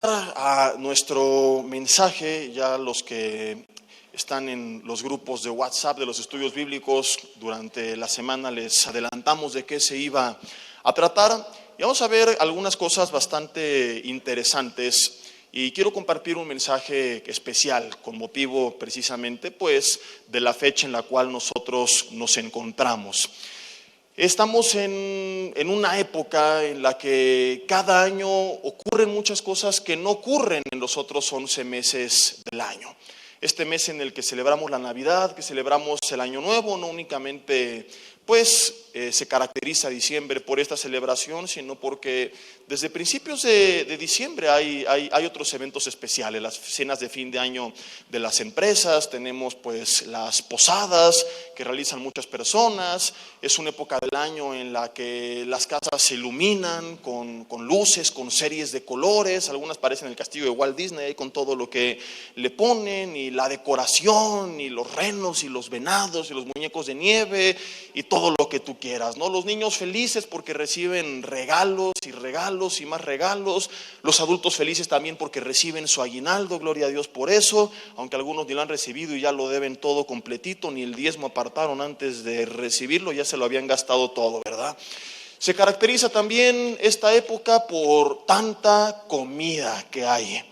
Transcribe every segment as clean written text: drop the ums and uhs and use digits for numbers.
A nuestro mensaje, ya los que están en los grupos de WhatsApp de los estudios bíblicos, durante la semana les adelantamos de qué se iba a tratar y vamos a ver algunas cosas bastante interesantes y quiero compartir un mensaje especial con motivo precisamente pues de la fecha en la cual nosotros nos encontramos. Estamos en una época en la que cada año ocurren muchas cosas que no ocurren en los otros 11 meses del año. Este mes en el que celebramos la Navidad, que celebramos el Año Nuevo, no únicamente se caracteriza diciembre por esta celebración, sino porque desde principios de diciembre hay otros eventos especiales, las cenas de fin de año de las empresas, tenemos pues las posadas que realizan muchas personas, es una época del año en la que las casas se iluminan con luces, con series de colores, algunas parecen el castillo de Walt Disney con todo lo que le ponen y la decoración y los renos y los venados y los muñecos de nieve y todo lo que tú quieras, ¿no? Los niños felices porque reciben regalos y más regalos, los adultos felices también porque reciben su aguinaldo, gloria a Dios por eso, aunque algunos ni lo han recibido y ya lo deben todo completito, ni el diezmo apartaron antes de recibirlo, ya se lo habían gastado todo, ¿verdad? Se caracteriza también esta época por tanta comida que hay.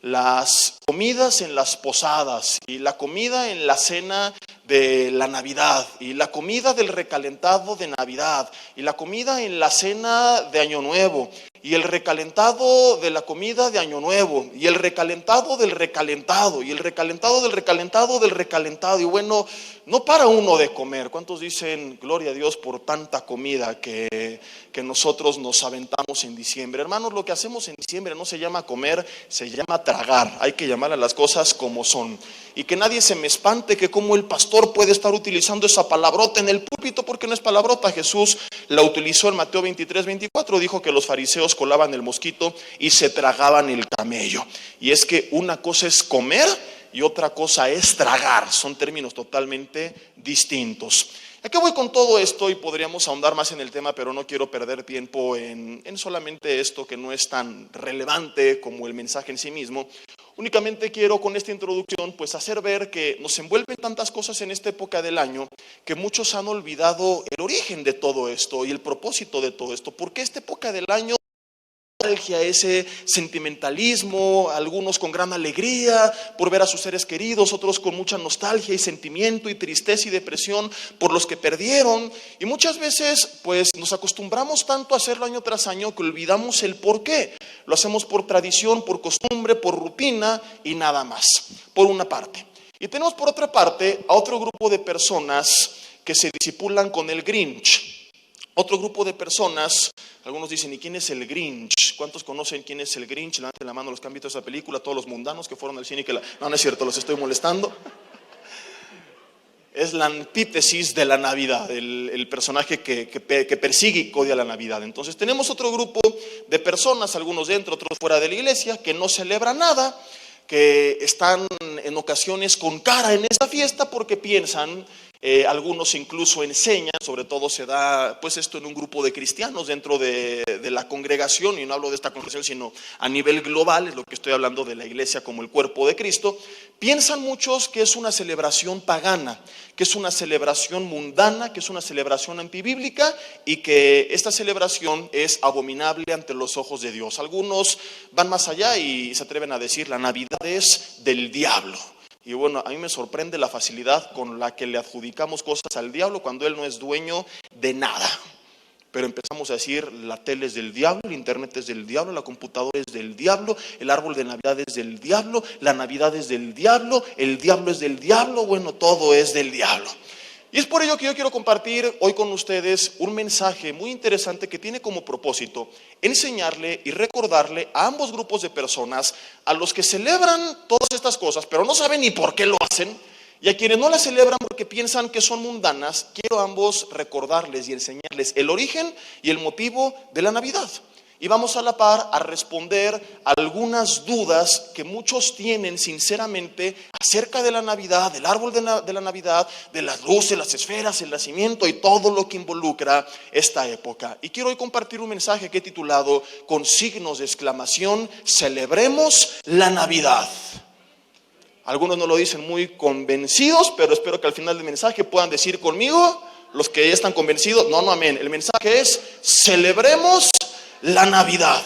Las comidas en las posadas y la comida en la cena de la Navidad y la comida del recalentado de Navidad y la comida en la cena de Año Nuevo y el recalentado de la comida de Año Nuevo y el recalentado del recalentado y el recalentado del recalentado del recalentado y bueno, no para uno de comer. ¿Cuántos dicen gloria a Dios por tanta comida que nosotros nos aventamos en diciembre? Hermanos, lo que hacemos en diciembre no se llama comer, se llama tragar. Hay que llamar a las cosas como son. Y que nadie se me espante que como el pastor puede estar utilizando esa palabrota en el púlpito, porque no es palabrota. Jesús la utilizó en Mateo 23-24, dijo que los fariseos colaban el mosquito y se tragaban el camello. Y es que una cosa es comer y otra cosa es tragar, son términos totalmente distintos. ¿A qué voy con todo esto? Y podríamos ahondar más en el tema, pero no quiero perder tiempo en solamente esto que no es tan relevante como el mensaje en sí mismo. Únicamente quiero con esta introducción pues hacer ver que nos envuelven tantas cosas en esta época del año que muchos han olvidado el origen de todo esto y el propósito de todo esto. ¿Por qué esta época del año? Ese sentimentalismo, algunos con gran alegría por ver a sus seres queridos, otros con mucha nostalgia y sentimiento y tristeza y depresión por los que perdieron, y muchas veces pues nos acostumbramos tanto a hacerlo año tras año que olvidamos el por qué. Lo hacemos por tradición, por costumbre, por rutina y nada más, por una parte. Y tenemos por otra parte a otro grupo de personas que se disipulan con el Grinch. Otro grupo de personas, algunos dicen, ¿y quién es el Grinch? ¿Cuántos conocen quién es el Grinch? Levanten la mano los que han visto esa película, todos los mundanos que fueron al cine y que no es cierto, los estoy molestando. Es la antítesis de la Navidad, el personaje que persigue y odia la Navidad. Entonces tenemos otro grupo de personas, algunos dentro, otros fuera de la iglesia, que no celebran nada, que están en ocasiones con cara en esa fiesta porque piensan, algunos incluso enseñan, sobre todo se da pues esto en un grupo de cristianos dentro de la congregación, y no hablo de esta congregación sino a nivel global, es lo que estoy hablando de la iglesia como el cuerpo de Cristo. Piensan muchos que es una celebración pagana, que es una celebración mundana, que es una celebración antibíblica y que esta celebración es abominable ante los ojos de Dios. Algunos van más allá y se atreven a decir la Navidad es del diablo. Y bueno, a mí me sorprende la facilidad con la que le adjudicamos cosas al diablo cuando él no es dueño de nada. Pero empezamos a decir, la tele es del diablo, el internet es del diablo, la computadora es del diablo, el árbol de Navidad es del diablo, la Navidad es del diablo, el diablo es del diablo, bueno, todo es del diablo. Y es por ello que yo quiero compartir hoy con ustedes un mensaje muy interesante que tiene como propósito enseñarle y recordarle a ambos grupos de personas, a los que celebran todas estas cosas, pero no saben ni por qué lo hacen, y a quienes no las celebran porque piensan que son mundanas, quiero a ambos recordarles y enseñarles el origen y el motivo de la Navidad. Y vamos a la par a responder algunas dudas que muchos tienen sinceramente acerca de la Navidad, del árbol de la Navidad, de las luces, las esferas, el nacimiento y todo lo que involucra esta época. Y quiero hoy compartir un mensaje que he titulado con signos de exclamación: celebremos la Navidad. Algunos no lo dicen muy convencidos, pero espero que al final del mensaje puedan decir conmigo, los que ya están convencidos, no, amén. El mensaje es: celebremos la Navidad.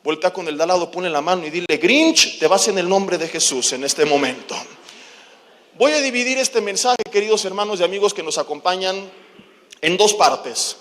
Voltea con el de al lado, pone la mano y dile: Grinch, te vas en el nombre de Jesús en este momento. Voy a dividir este mensaje, queridos hermanos y amigos que nos acompañan, en dos partes.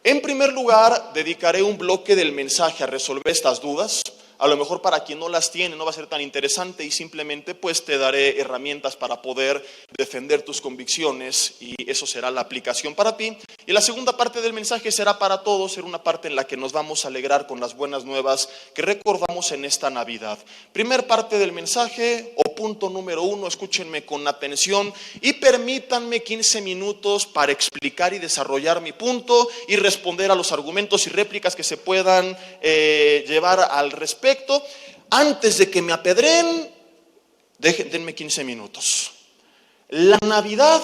En primer lugar, dedicaré un bloque del mensaje a resolver estas dudas. A lo mejor para quien no las tiene no va a ser tan interesante y simplemente pues te daré herramientas para poder defender tus convicciones y eso será la aplicación para ti. Y la segunda parte del mensaje será para todos, será una parte en la que nos vamos a alegrar con las buenas nuevas que recordamos en esta Navidad. Primer parte del mensaje o punto número 1, escúchenme con atención y permítanme 15 minutos para explicar y desarrollar mi punto y responder a los argumentos y réplicas que se puedan llevar al respecto. Antes de que me apedreen, denme 15 minutos. La Navidad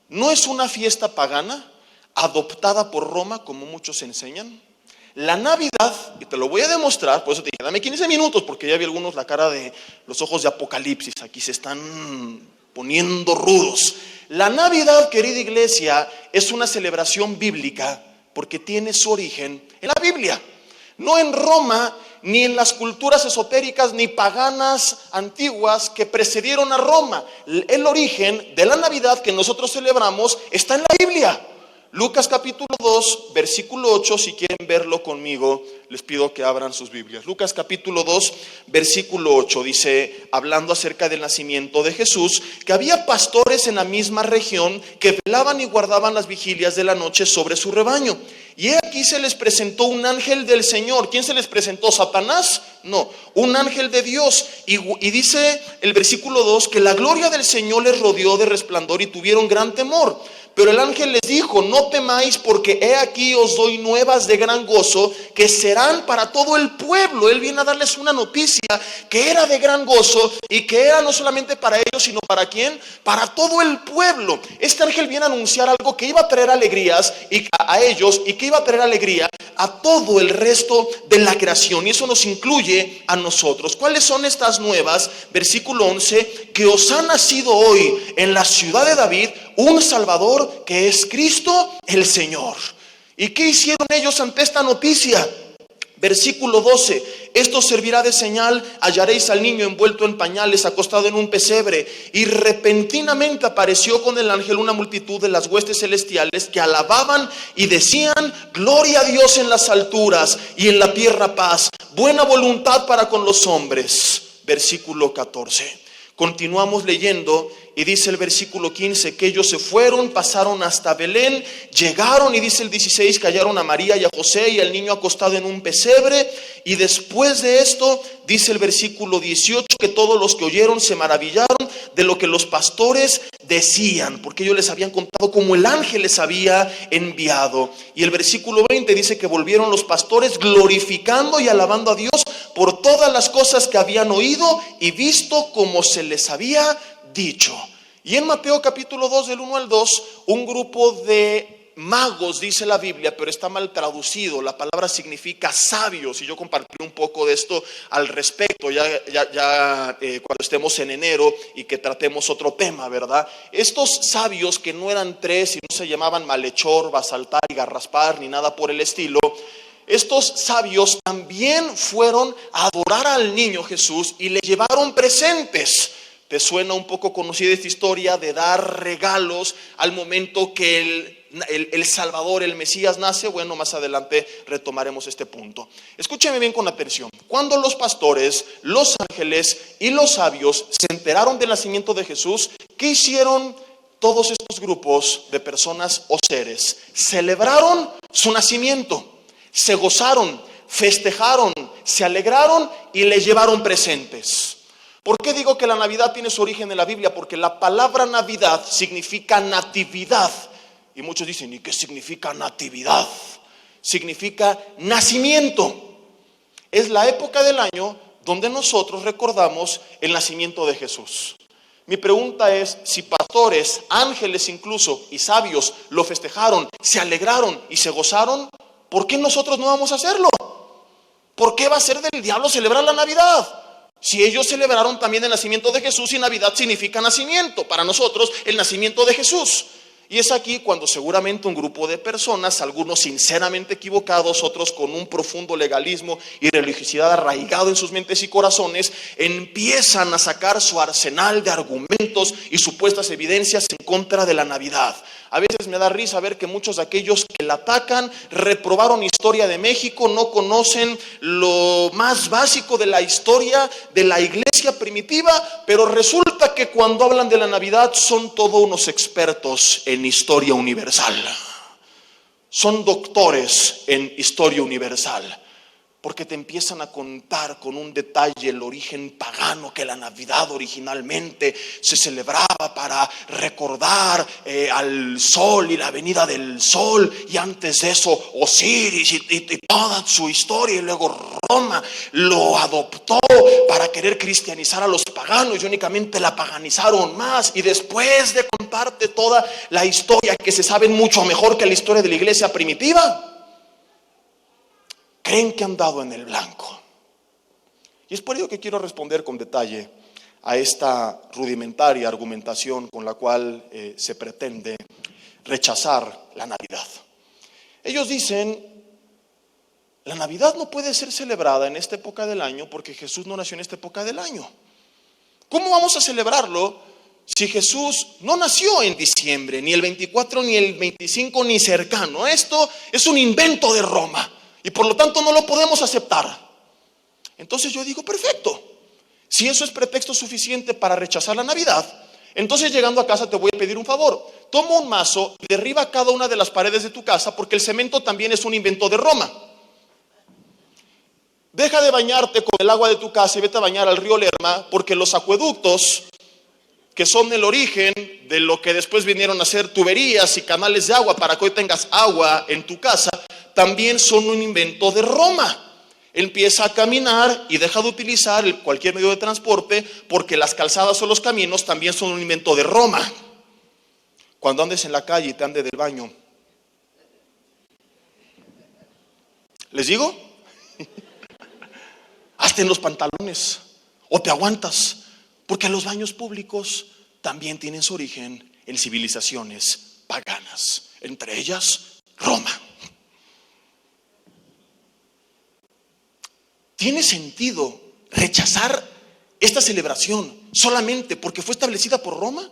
no es una fiesta pagana adoptada por Roma, como muchos enseñan. La Navidad, y te lo voy a demostrar, por eso te dije, dame 15 minutos, porque ya vi algunos la cara de los ojos de Apocalipsis, aquí se están poniendo rudos. La Navidad, querida iglesia, es una celebración bíblica porque tiene su origen en la Biblia. No en Roma, ni en las culturas esotéricas ni paganas antiguas que precedieron a Roma. El origen de la Navidad que nosotros celebramos está en la Biblia. Lucas capítulo 2, versículo 8, si quieren verlo conmigo, les pido que abran sus Biblias. Lucas capítulo 2, versículo 8, dice, hablando acerca del nacimiento de Jesús, que había pastores en la misma región que velaban y guardaban las vigilias de la noche sobre su rebaño. Y aquí se les presentó un ángel del Señor. ¿Quién se les presentó? ¿Satanás? No, un ángel de Dios. Y dice el versículo 2 que la gloria del Señor les rodeó de resplandor y tuvieron gran temor. Pero el ángel les dijo: no temáis, porque he aquí os doy nuevas de gran gozo que serán para todo el pueblo. Él viene a darles una noticia que era de gran gozo y que era no solamente para ellos, sino para ¿quién? Para todo el pueblo. Este ángel viene a anunciar algo que iba a traer alegrías a ellos y que iba a traer alegría a todo el resto de la creación. Y eso nos incluye a nosotros. ¿Cuáles son estas nuevas? Versículo 11, que os ha nacido hoy en la ciudad de David un Salvador, que es Cristo el Señor. ¿Y qué hicieron ellos ante esta noticia? Versículo 12, esto servirá de señal: hallaréis al niño envuelto en pañales, acostado en un pesebre. Y repentinamente apareció con el ángel una multitud de las huestes celestiales que alababan y decían: gloria a Dios en las alturas y en la tierra paz, buena voluntad para con los hombres. Versículo 14. Continuamos leyendo y dice el versículo 15 que ellos se fueron, pasaron hasta Belén, llegaron, y dice el 16 que hallaron a María y a José y al niño acostado en un pesebre. Y después de esto dice el versículo 18 que todos los que oyeron se maravillaron de lo que los pastores decían, porque ellos les habían contado como el ángel les había enviado. Y el versículo 20 dice que volvieron los pastores glorificando y alabando a Dios por todas las cosas que habían oído y visto como se les había dicho. Y en Mateo capítulo 2 del 1 al 2, un grupo de magos, dice la Biblia, pero está mal traducido. La palabra significa sabios, y yo compartiré un poco de esto al respecto cuando estemos en enero y que tratemos otro tema, ¿verdad? Estos sabios, que no eran tres y no se llamaban Malhechor, Basaltar y Garraspar ni nada por el estilo, estos sabios también fueron a adorar al niño Jesús y le llevaron presentes. ¿Te suena un poco conocida esta historia de dar regalos al momento que el Salvador, el Mesías, nace? Bueno, más adelante retomaremos este punto. Escúcheme bien con atención. Cuando los pastores, los ángeles y los sabios se enteraron del nacimiento de Jesús, ¿qué hicieron todos estos grupos de personas o seres? Celebraron su nacimiento. Se gozaron, festejaron, se alegraron y le llevaron presentes. ¿Por qué digo que la Navidad tiene su origen en la Biblia? Porque la palabra Navidad significa natividad. Y muchos dicen: ¿y qué significa natividad? significa nacimiento. Es la época del año donde nosotros recordamos el nacimiento de Jesús. Mi pregunta es, si pastores, ángeles incluso, y sabios lo festejaron, se alegraron y se gozaron, ¿por qué nosotros no vamos a hacerlo? ¿Por qué va a ser del diablo celebrar la Navidad? Si ellos celebraron también el nacimiento de Jesús, y Navidad significa nacimiento, para nosotros el nacimiento de Jesús. Y es aquí cuando seguramente un grupo de personas, algunos sinceramente equivocados, otros con un profundo legalismo y religiosidad arraigado en sus mentes y corazones, empiezan a sacar su arsenal de argumentos y supuestas evidencias en contra de la Navidad. A veces me da risa ver que muchos de aquellos que la atacan reprobaron historia de México, no conocen lo más básico de la historia de la iglesia primitiva, pero resulta que cuando hablan de la Navidad son todos unos expertos en historia universal. Son doctores en historia universal, porque te empiezan a contar con un detalle el origen pagano, que la Navidad originalmente se celebraba para recordar al sol y la venida del sol, y antes de eso Osiris y toda su historia, y luego Roma lo adoptó para querer cristianizar a los paganos y únicamente la paganizaron más, y después de contarte toda la historia que se sabe mucho mejor que la historia de la iglesia primitiva, creen que han dado en el blanco. Y es por ello que quiero responder con detalle a esta rudimentaria argumentación con la cual se pretende rechazar la Navidad. Ellos dicen, la Navidad no puede ser celebrada en esta época del año porque Jesús no nació en esta época del año. ¿Cómo vamos a celebrarlo si Jesús no nació en diciembre, ni el 24, ni el 25, ni cercano? Esto es un invento de Roma y por lo tanto no lo podemos aceptar. Entonces yo digo, perfecto, si eso es pretexto suficiente para rechazar la Navidad, entonces llegando a casa te voy a pedir un favor. Toma un mazo y derriba cada una de las paredes de tu casa, porque el cemento también es un invento de Roma. Deja de bañarte con el agua de tu casa y vete a bañar al río Lerma, porque los acueductos, que son el origen de lo que después vinieron a ser tuberías y canales de agua para que hoy tengas agua en tu casa, también son un invento de Roma. Empieza a caminar y deja de utilizar cualquier medio de transporte, porque las calzadas o los caminos también son un invento de Roma. Cuando andes en la calle y te ande del baño, ¿les digo? Hazte en los pantalones o te aguantas, porque los baños públicos también tienen su origen en civilizaciones paganas, entre ellas Roma. ¿Tiene sentido rechazar esta celebración solamente porque fue establecida por Roma?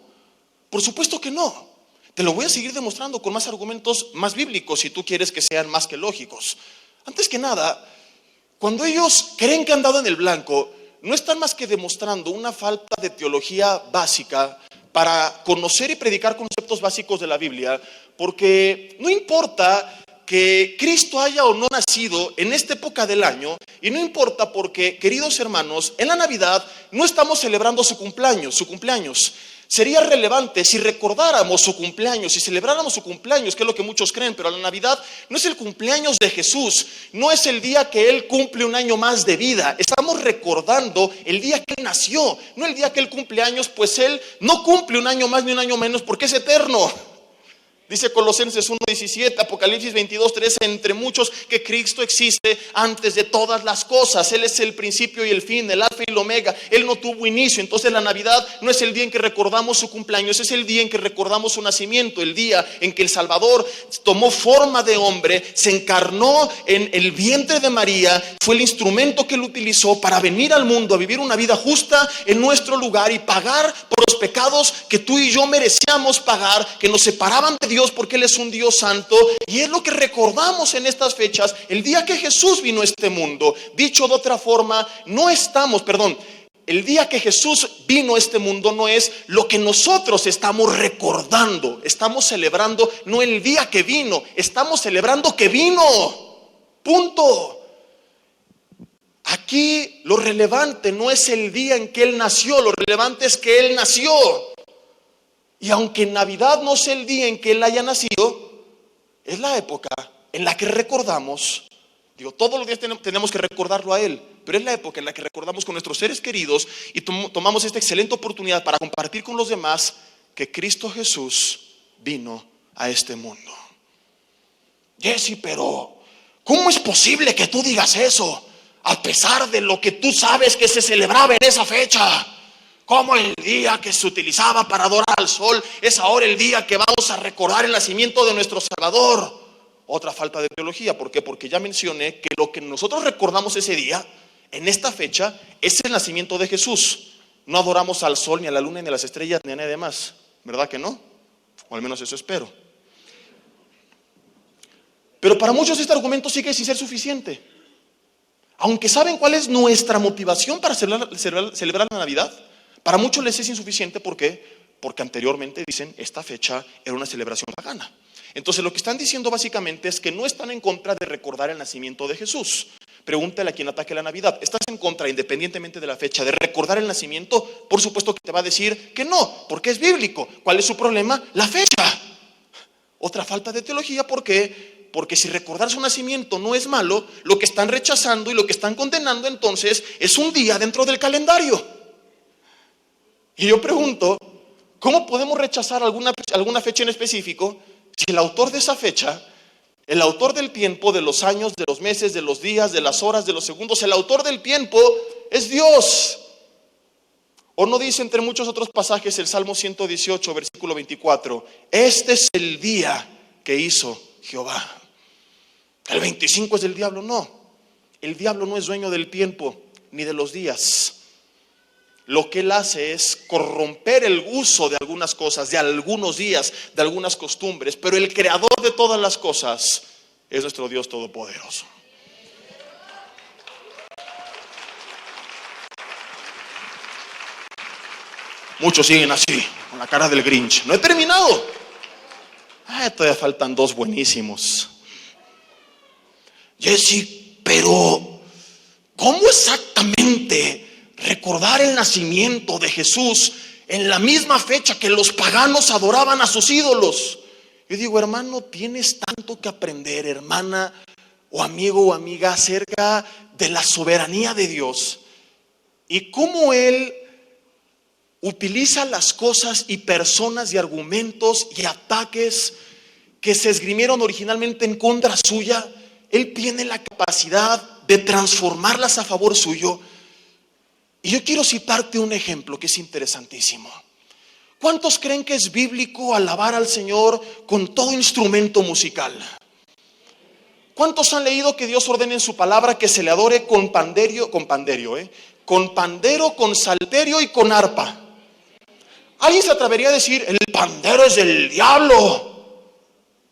Por supuesto que no. Te lo voy a seguir demostrando con más argumentos más bíblicos, si tú quieres que sean más que lógicos. Antes que nada, cuando ellos creen que han dado en el blanco, no están más que demostrando una falta de teología básica para conocer y predicar conceptos básicos de la Biblia, porque no importa que Cristo haya o no nacido en esta época del año, y no importa porque, queridos hermanos, en la Navidad no estamos celebrando su cumpleaños. Sería relevante si recordáramos su cumpleaños, si celebráramos su cumpleaños, que es lo que muchos creen, pero la Navidad no es el cumpleaños de Jesús, no es el día que Él cumple un año más de vida. Estamos recordando el día que Él nació, no el día que Él cumple años, pues Él no cumple un año más ni un año menos porque es eterno. Dice Colosenses 1:17, Apocalipsis 22:13, entre muchos, que Cristo existe antes de todas las cosas. Él es el principio y el fin, el alfa y el omega. Él no tuvo inicio. Entonces la Navidad no es el día en que recordamos su cumpleaños, es el día en que recordamos su nacimiento, el día en que el Salvador tomó forma de hombre, se encarnó en el vientre de María, fue el instrumento que Él utilizó para venir al mundo a vivir una vida justa en nuestro lugar y pagar por los pecados que tú y yo merecíamos pagar, que nos separaban de Dios, porque Él es un Dios santo. Y es lo que recordamos en estas fechas, el día que Jesús vino a este mundo. Dicho de otra forma, el día que Jesús vino a este mundo no es lo que nosotros estamos recordando. Estamos celebrando no el día que vino, estamos celebrando que vino. Punto. Aquí lo relevante no es el día en que Él nació, lo relevante es que Él nació. Y aunque Navidad no sea el día en que Él haya nacido, es la época en la que recordamos, digo, todos los días tenemos que recordarlo a Él, pero es la época en la que recordamos con nuestros seres queridos y tomamos esta excelente oportunidad para compartir con los demás que Cristo Jesús vino a este mundo. Jesse, pero ¿cómo es posible que tú digas eso? A pesar de lo que tú sabes que se celebraba en esa fecha. Como el día que se utilizaba para adorar al sol es ahora el día que vamos a recordar el nacimiento de nuestro Salvador. Otra falta de teología. ¿Por qué? Porque ya mencioné que lo que nosotros recordamos ese día, en esta fecha, es el nacimiento de Jesús. No adoramos al sol, ni a la luna, ni a las estrellas, ni a nadie más. ¿Verdad que no? O al menos eso espero. Pero para muchos este argumento sigue sin ser suficiente. Aunque saben cuál es nuestra motivación para celebrar la Navidad, para muchos les es insuficiente. ¿Por qué? Porque anteriormente dicen esta fecha era una celebración pagana. Entonces lo que están diciendo básicamente es que no están en contra de recordar el nacimiento de Jesús. Pregúntale a quien ataque la Navidad. ¿Estás en contra, independientemente de la fecha, de recordar el nacimiento? Por supuesto que te va a decir que no, porque es bíblico. ¿Cuál es su problema? La fecha. Otra falta de teología. ¿Por qué? Porque si recordar su nacimiento no es malo, lo que están rechazando y lo que están condenando entonces es un día dentro del calendario. Y yo pregunto, ¿cómo podemos rechazar alguna fecha en específico si el autor de esa fecha, el autor del tiempo, de los años, de los meses, de los días, de las horas, de los segundos, el autor del tiempo es Dios? ¿O no dice entre muchos otros pasajes el Salmo 118, versículo 24? Este es el día que hizo Jehová. El 25 es del diablo. No, el diablo no es dueño del tiempo ni de los días. Lo que él hace es corromper el uso de algunas cosas, de algunos días, de algunas costumbres. Pero el creador de todas las cosas es nuestro Dios todopoderoso. Muchos siguen así, con la cara del Grinch. No he terminado. Todavía faltan dos buenísimos. Jesse, pero ¿cómo exactamente recordar el nacimiento de Jesús en la misma fecha que los paganos adoraban a sus ídolos? Yo digo, hermano, tienes tanto que aprender, hermana o amigo o amiga, acerca de la soberanía de Dios y cómo Él utiliza las cosas y personas y argumentos y ataques que se esgrimieron originalmente en contra suya. Él tiene la capacidad de transformarlas a favor suyo. Y yo quiero citarte un ejemplo que es interesantísimo. ¿Cuántos creen que es bíblico alabar al Señor con todo instrumento musical? ¿Cuántos han leído que Dios ordena en su palabra que se le adore con pandero, con salterio y con arpa? ¿Alguien se atrevería a decir, el pandero es del diablo?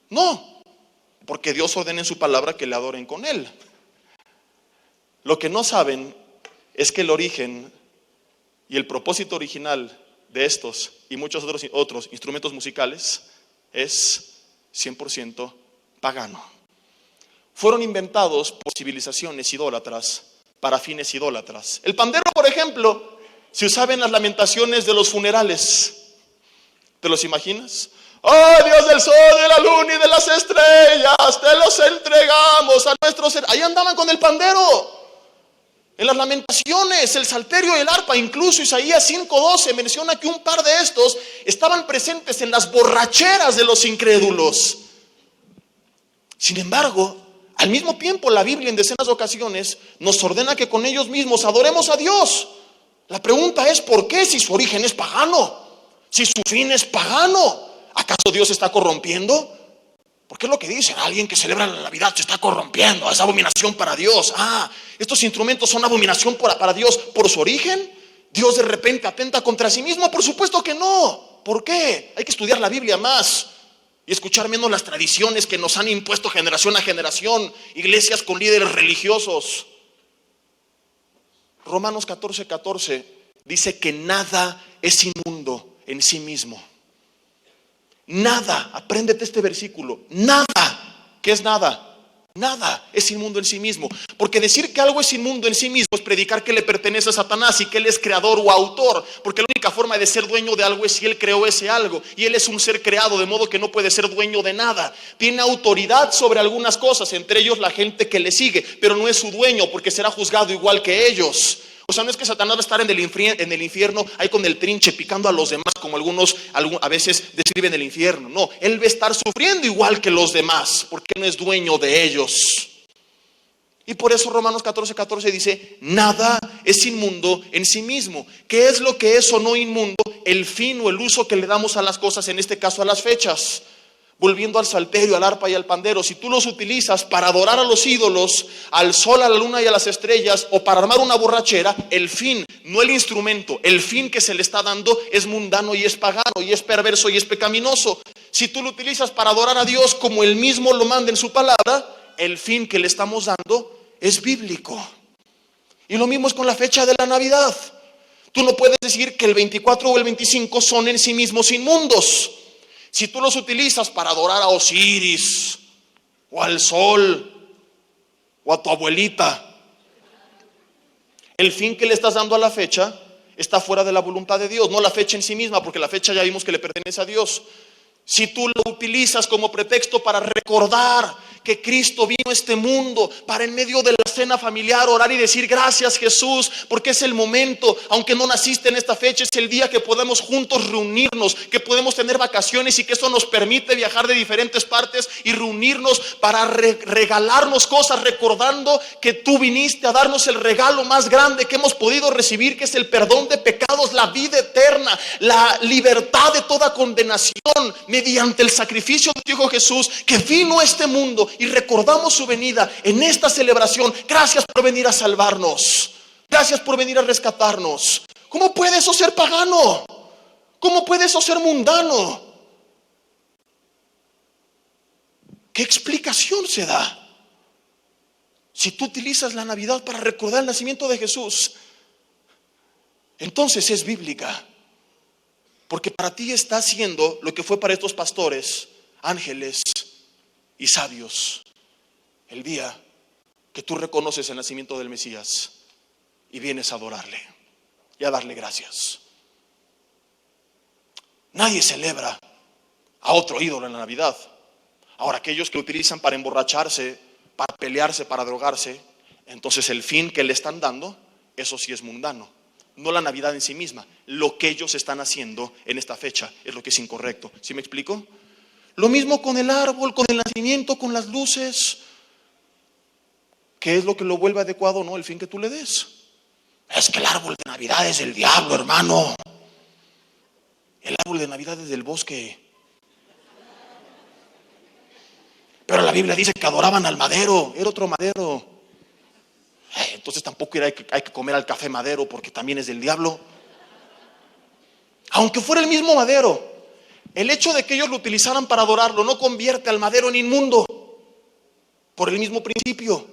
No, porque Dios ordena en su palabra que le adoren con él. Lo que no saben es que el origen y el propósito original de estos y muchos otros instrumentos musicales es 100% pagano. Fueron inventados por civilizaciones idólatras para fines idólatras. El pandero, por ejemplo, se usaba en las lamentaciones de los funerales. ¿Te los imaginas? ¡Oh, Dios del sol, de la luna y de las estrellas! Te los entregamos a nuestros... Ahí andaban con el pandero. En las lamentaciones, el salterio y el arpa. Incluso Isaías 5:12 menciona que un par de estos estaban presentes en las borracheras de los incrédulos. Sin embargo, al mismo tiempo la Biblia en decenas de ocasiones nos ordena que con ellos mismos adoremos a Dios. La pregunta es, ¿por qué? Si su origen es pagano, si su fin es pagano, ¿acaso Dios se está corrompiendo? Porque es lo que dicen, alguien que celebra la Navidad se está corrompiendo, es abominación para Dios. Estos instrumentos son abominación para Dios por su origen. ¿Dios de repente atenta contra sí mismo? Por supuesto que no. ¿Por qué? Hay que estudiar la Biblia más y escuchar menos las tradiciones que nos han impuesto generación a generación, iglesias con líderes religiosos. Romanos 14:14 dice que nada es inmundo en sí mismo. Nada, apréndete este versículo. Nada, ¿qué es nada? Nada es inmundo en sí mismo, porque decir que algo es inmundo en sí mismo es predicar que le pertenece a Satanás y que él es creador o autor, porque la única forma de ser dueño de algo es si él creó ese algo, y él es un ser creado, de modo que no puede ser dueño de nada. Tiene autoridad sobre algunas cosas, entre ellos la gente que le sigue, pero no es su dueño, porque será juzgado igual que ellos. O sea, no es que Satanás va a estar en el infierno ahí con el trinche picando a los demás, como algunos a veces describen el infierno. No, él va a estar sufriendo igual que los demás, porque no es dueño de ellos. Y por eso Romanos 14:14 dice: nada es inmundo en sí mismo. ¿Qué es lo que es o no inmundo? El fin o el uso que le damos a las cosas, en este caso a las fechas. Volviendo al salterio, al arpa y al pandero, si tú los utilizas para adorar a los ídolos, al sol, a la luna y a las estrellas, o para armar una borrachera, el fin, no el instrumento, el fin que se le está dando es mundano y es pagano y es perverso y es pecaminoso. Si tú lo utilizas para adorar a Dios como Él mismo lo manda en su palabra, el fin que le estamos dando es bíblico. Y lo mismo es con la fecha de la Navidad. Tú no puedes decir que el 24 o el 25 son en sí mismos inmundos. Si tú los utilizas para adorar a Osiris, o al sol, o a tu abuelita, el fin que le estás dando a la fecha está fuera de la voluntad de Dios, no la fecha en sí misma, porque la fecha ya vimos que le pertenece a Dios. Si tú lo utilizas como pretexto para recordar que Cristo vino a este mundo, para en medio de la cena familiar orar y decir: gracias Jesús, porque es el momento, aunque no naciste en esta fecha, es el día que podemos juntos reunirnos, que podemos tener vacaciones y que eso nos permite viajar de diferentes partes y reunirnos para regalarnos cosas, recordando que tú viniste a darnos el regalo más grande que hemos podido recibir, que es el perdón de pecados, la vida eterna, la libertad de toda condenación, mediante el sacrificio de tu Hijo Jesús, que vino a este mundo, y recordamos su venida en esta celebración. Gracias por venir a salvarnos, gracias por venir a rescatarnos. ¿Cómo puede eso ser pagano? ¿Cómo puede eso ser mundano? ¿Qué explicación se da? Si tú utilizas la Navidad para recordar el nacimiento de Jesús, entonces es bíblica. Porque para ti está haciendo lo que fue para estos pastores, ángeles y sabios, el día que tú reconoces el nacimiento del Mesías y vienes a adorarle y a darle gracias. Nadie celebra a otro ídolo en la Navidad. Ahora, aquellos que lo utilizan para emborracharse, para pelearse, para drogarse, entonces el fin que le están dando, eso sí es mundano. No la Navidad en sí misma, lo que ellos están haciendo en esta fecha es lo que es incorrecto. ¿Sí me explico? Lo mismo con el árbol, con el nacimiento, con las luces. ¿Qué es lo que lo vuelve adecuado? No, el fin que tú le des. Es que el árbol de Navidad es del diablo, hermano. El árbol de Navidad es del bosque. Pero la Biblia dice que adoraban al madero, era otro madero. Entonces tampoco hay que comer al café madero, porque también es del diablo. Aunque fuera el mismo madero, el hecho de que ellos lo utilizaran para adorarlo no convierte al madero en inmundo, por el mismo principio.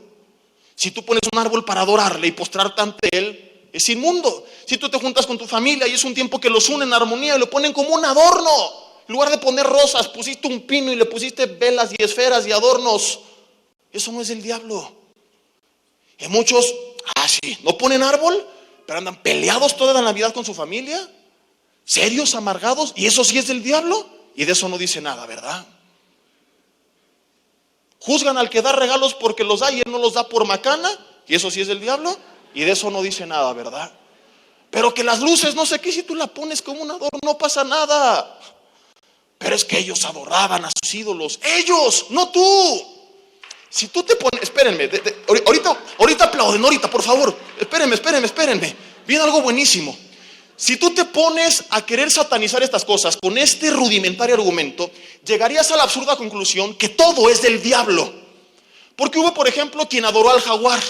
Si tú pones un árbol para adorarle y postrarte ante él, es inmundo. Si tú te juntas con tu familia y es un tiempo que los une en armonía y lo ponen como un adorno, en lugar de poner rosas, pusiste un pino y le pusiste velas y esferas y adornos, eso no es del diablo. Y muchos, sí, no ponen árbol, pero andan peleados toda la Navidad con su familia, serios, amargados, y eso sí es del diablo, y de eso no dice nada, ¿verdad? Juzgan al que da regalos porque los da y él no los da por macana, y eso sí es del diablo, y de eso no dice nada, ¿verdad? Pero que las luces, no sé qué, si tú la pones como un adorno, no pasa nada. Pero es que ellos adoraban a sus ídolos, ellos, no tú. Si tú te pones, espérenme, ahorita aplauden, ahorita, por favor, espérenme, viene algo buenísimo. Si tú te pones a querer satanizar estas cosas con este rudimentario argumento, llegarías a la absurda conclusión que todo es del diablo. Porque hubo, por ejemplo, quien adoró al jaguar.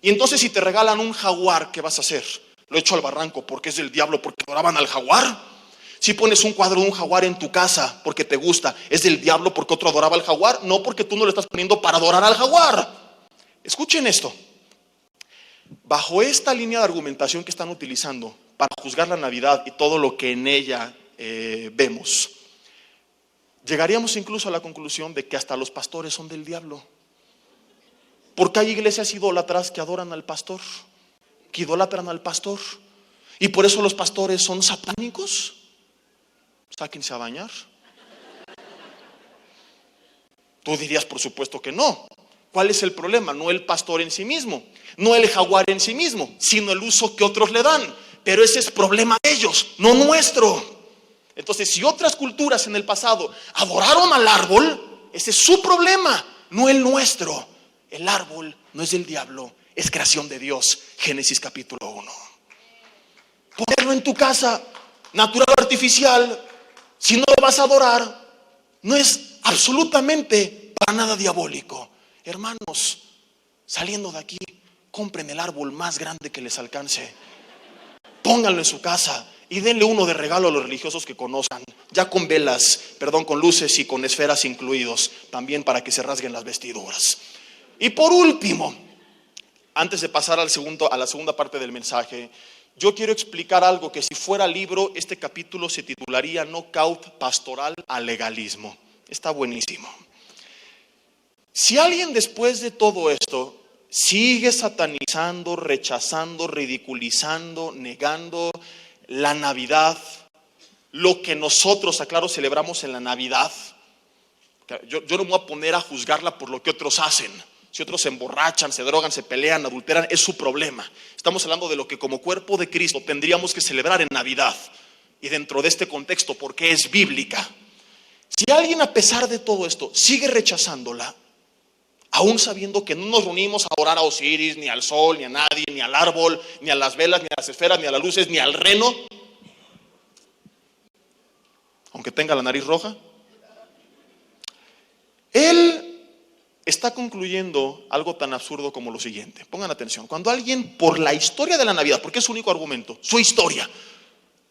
Y entonces si te regalan un jaguar, ¿qué vas a hacer? Lo echo al barranco porque es del diablo, porque adoraban al jaguar. Si pones un cuadro de un jaguar en tu casa porque te gusta, ¿es del diablo porque otro adoraba al jaguar? No, porque tú no lo estás poniendo para adorar al jaguar. Escuchen esto. Bajo esta línea de argumentación que están utilizando para juzgar la Navidad y todo lo que en ella vemos, llegaríamos incluso a la conclusión de que hasta los pastores son del diablo. Porque hay iglesias idólatras que adoran al pastor, que idolatran al pastor. Y por eso los pastores son satánicos. Sáquense a bañar. Tú dirías, por supuesto que no. ¿Cuál es el problema? No el pastor en sí mismo, no el jaguar en sí mismo, sino el uso que otros le dan. Pero ese es problema de ellos, no nuestro. Entonces, si otras culturas en el pasado adoraron al árbol, ese es su problema, no el nuestro. El árbol no es del diablo, es creación de Dios. Génesis capítulo 1. Ponerlo en tu casa, natural o artificial, si no lo vas a adorar, no es absolutamente para nada diabólico. Hermanos, saliendo de aquí, compren el árbol más grande que les alcance, pónganlo en su casa y denle uno de regalo a los religiosos que conozcan, ya con velas, con luces y con esferas incluidos, también para que se rasguen las vestiduras. Y por último, antes de pasar a la segunda parte del mensaje, yo quiero explicar algo que si fuera libro, este capítulo se titularía Knockout Pastoral al Legalismo. Está buenísimo. Si alguien después de todo esto sigue satanizando, rechazando, ridiculizando, negando la Navidad, lo que nosotros, aclaro, celebramos en la Navidad, yo no me voy a poner a juzgarla por lo que otros hacen. Si otros se emborrachan, se drogan, se pelean, adulteran, es su problema. Estamos hablando de lo que como cuerpo de Cristo tendríamos que celebrar en Navidad. Y dentro de este contexto, porque es bíblica. Si alguien a pesar de todo esto sigue rechazándola, aún sabiendo que no nos reunimos a orar a Osiris, ni al sol, ni a nadie, ni al árbol, ni a las velas, ni a las esferas, ni a las luces, ni al reno, aunque tenga la nariz roja, él está concluyendo algo tan absurdo como lo siguiente. Pongan atención. Cuando alguien, por la historia de la Navidad, porque es su único argumento, su historia,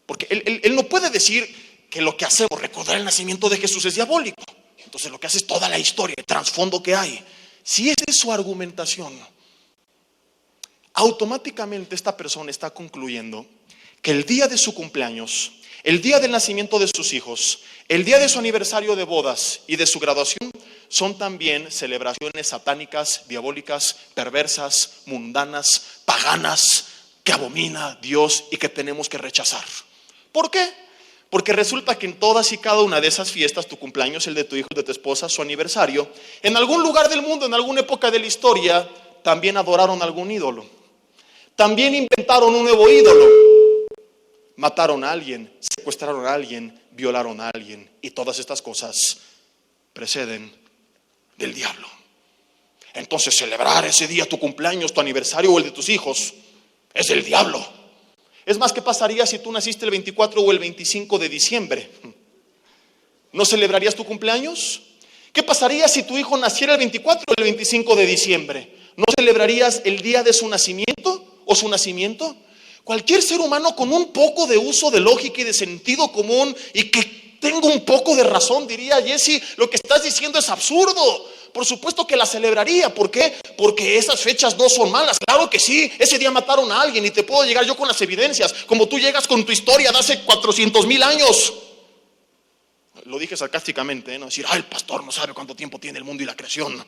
porque él no puede decir que lo que hacemos, recordar el nacimiento de Jesús, es diabólico. Entonces lo que hace es toda la historia, el trasfondo que hay. Si esa es su argumentación, automáticamente esta persona está concluyendo que el día de su cumpleaños, el día del nacimiento de sus hijos, el día de su aniversario de bodas y de su graduación son también celebraciones satánicas, diabólicas, perversas, mundanas, paganas, que abomina Dios y que tenemos que rechazar. ¿Por qué? Porque resulta que en todas y cada una de esas fiestas, tu cumpleaños, el de tu hijo, el de tu esposa, su aniversario, en algún lugar del mundo, en alguna época de la historia, también adoraron a algún ídolo. También inventaron un nuevo ídolo. Mataron a alguien, secuestraron a alguien, violaron a alguien. Y todas estas cosas preceden del diablo. Entonces celebrar ese día tu cumpleaños, tu aniversario o el de tus hijos es del diablo. Es más, ¿qué pasaría si tú naciste el 24 o el 25 de diciembre? ¿No celebrarías tu cumpleaños? ¿Qué pasaría si tu hijo naciera el 24 o el 25 de diciembre? ¿No celebrarías el día de su nacimiento o su nacimiento? Cualquier ser humano con un poco de uso de lógica y de sentido común y que tenga un poco de razón diría: Jesse, lo que estás diciendo es absurdo. Por supuesto que la celebraría. ¿Por qué? Porque esas fechas no son malas. Claro que sí, ese día mataron a alguien y te puedo llegar yo con las evidencias, como tú llegas con tu historia de hace 400,000 años. Lo dije sarcásticamente, ¿no? Decir, el pastor no sabe cuánto tiempo tiene el mundo y la creación.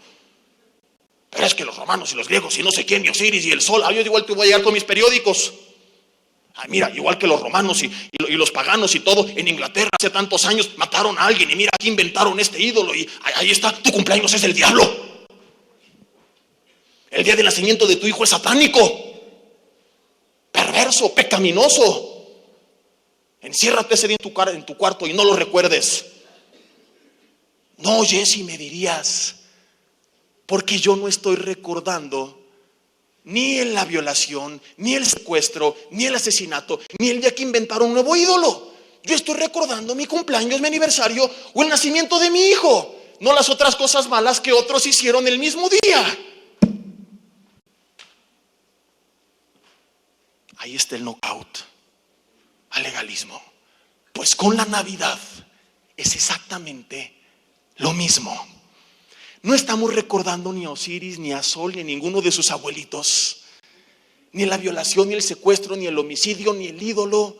Pero es que los romanos y los griegos y no sé quién, y Osiris y el sol. Yo igual te voy a llegar con mis periódicos. Mira, igual que los romanos y los paganos y todo, en Inglaterra hace tantos años mataron a alguien y mira, aquí inventaron este ídolo y ahí está, tu cumpleaños es el diablo. El día de nacimiento de tu hijo es satánico, perverso, pecaminoso. Enciérrate ese día en tu cuarto y no lo recuerdes. No, Jesse, me dirías, porque yo no estoy recordando ni en la violación, ni el secuestro, ni el asesinato, ni el día que inventaron un nuevo ídolo. Yo estoy recordando mi cumpleaños, mi aniversario o el nacimiento de mi hijo, no las otras cosas malas que otros hicieron el mismo día. Ahí está el knockout al legalismo. Pues con la Navidad es exactamente lo mismo. No estamos recordando ni a Osiris, ni a Sol, ni a ninguno de sus abuelitos, ni la violación, ni el secuestro, ni el homicidio, ni el ídolo.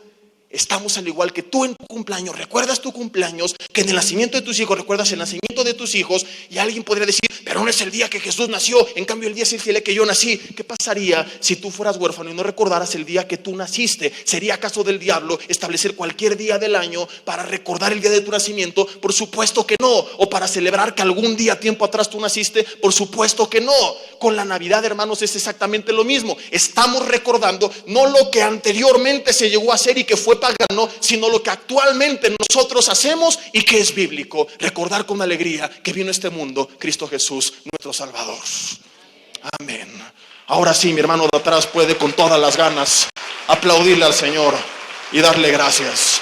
Estamos al igual que tú en tu cumpleaños. Recuerdas tu cumpleaños, que en el nacimiento de tus hijos recuerdas el nacimiento de tus hijos. Y alguien podría decir, pero no es el día que Jesús nació, en cambio el día es el día que yo nací. ¿Qué pasaría si tú fueras huérfano y no recordaras el día que tú naciste? ¿Sería acaso del diablo establecer cualquier día del año para recordar el día de tu nacimiento? Por supuesto que no. ¿O para celebrar que algún día tiempo atrás tú naciste? Por supuesto que no. Con la Navidad, hermanos, es exactamente lo mismo. Estamos recordando no lo que anteriormente se llegó a hacer y que fue pagano, sino lo que actualmente nosotros hacemos y que es bíblico. Recordar con alegría que vino a este mundo Cristo Jesús, nuestro Salvador. Amén. Ahora sí, mi hermano de atrás puede con todas las ganas aplaudirle al Señor y darle gracias.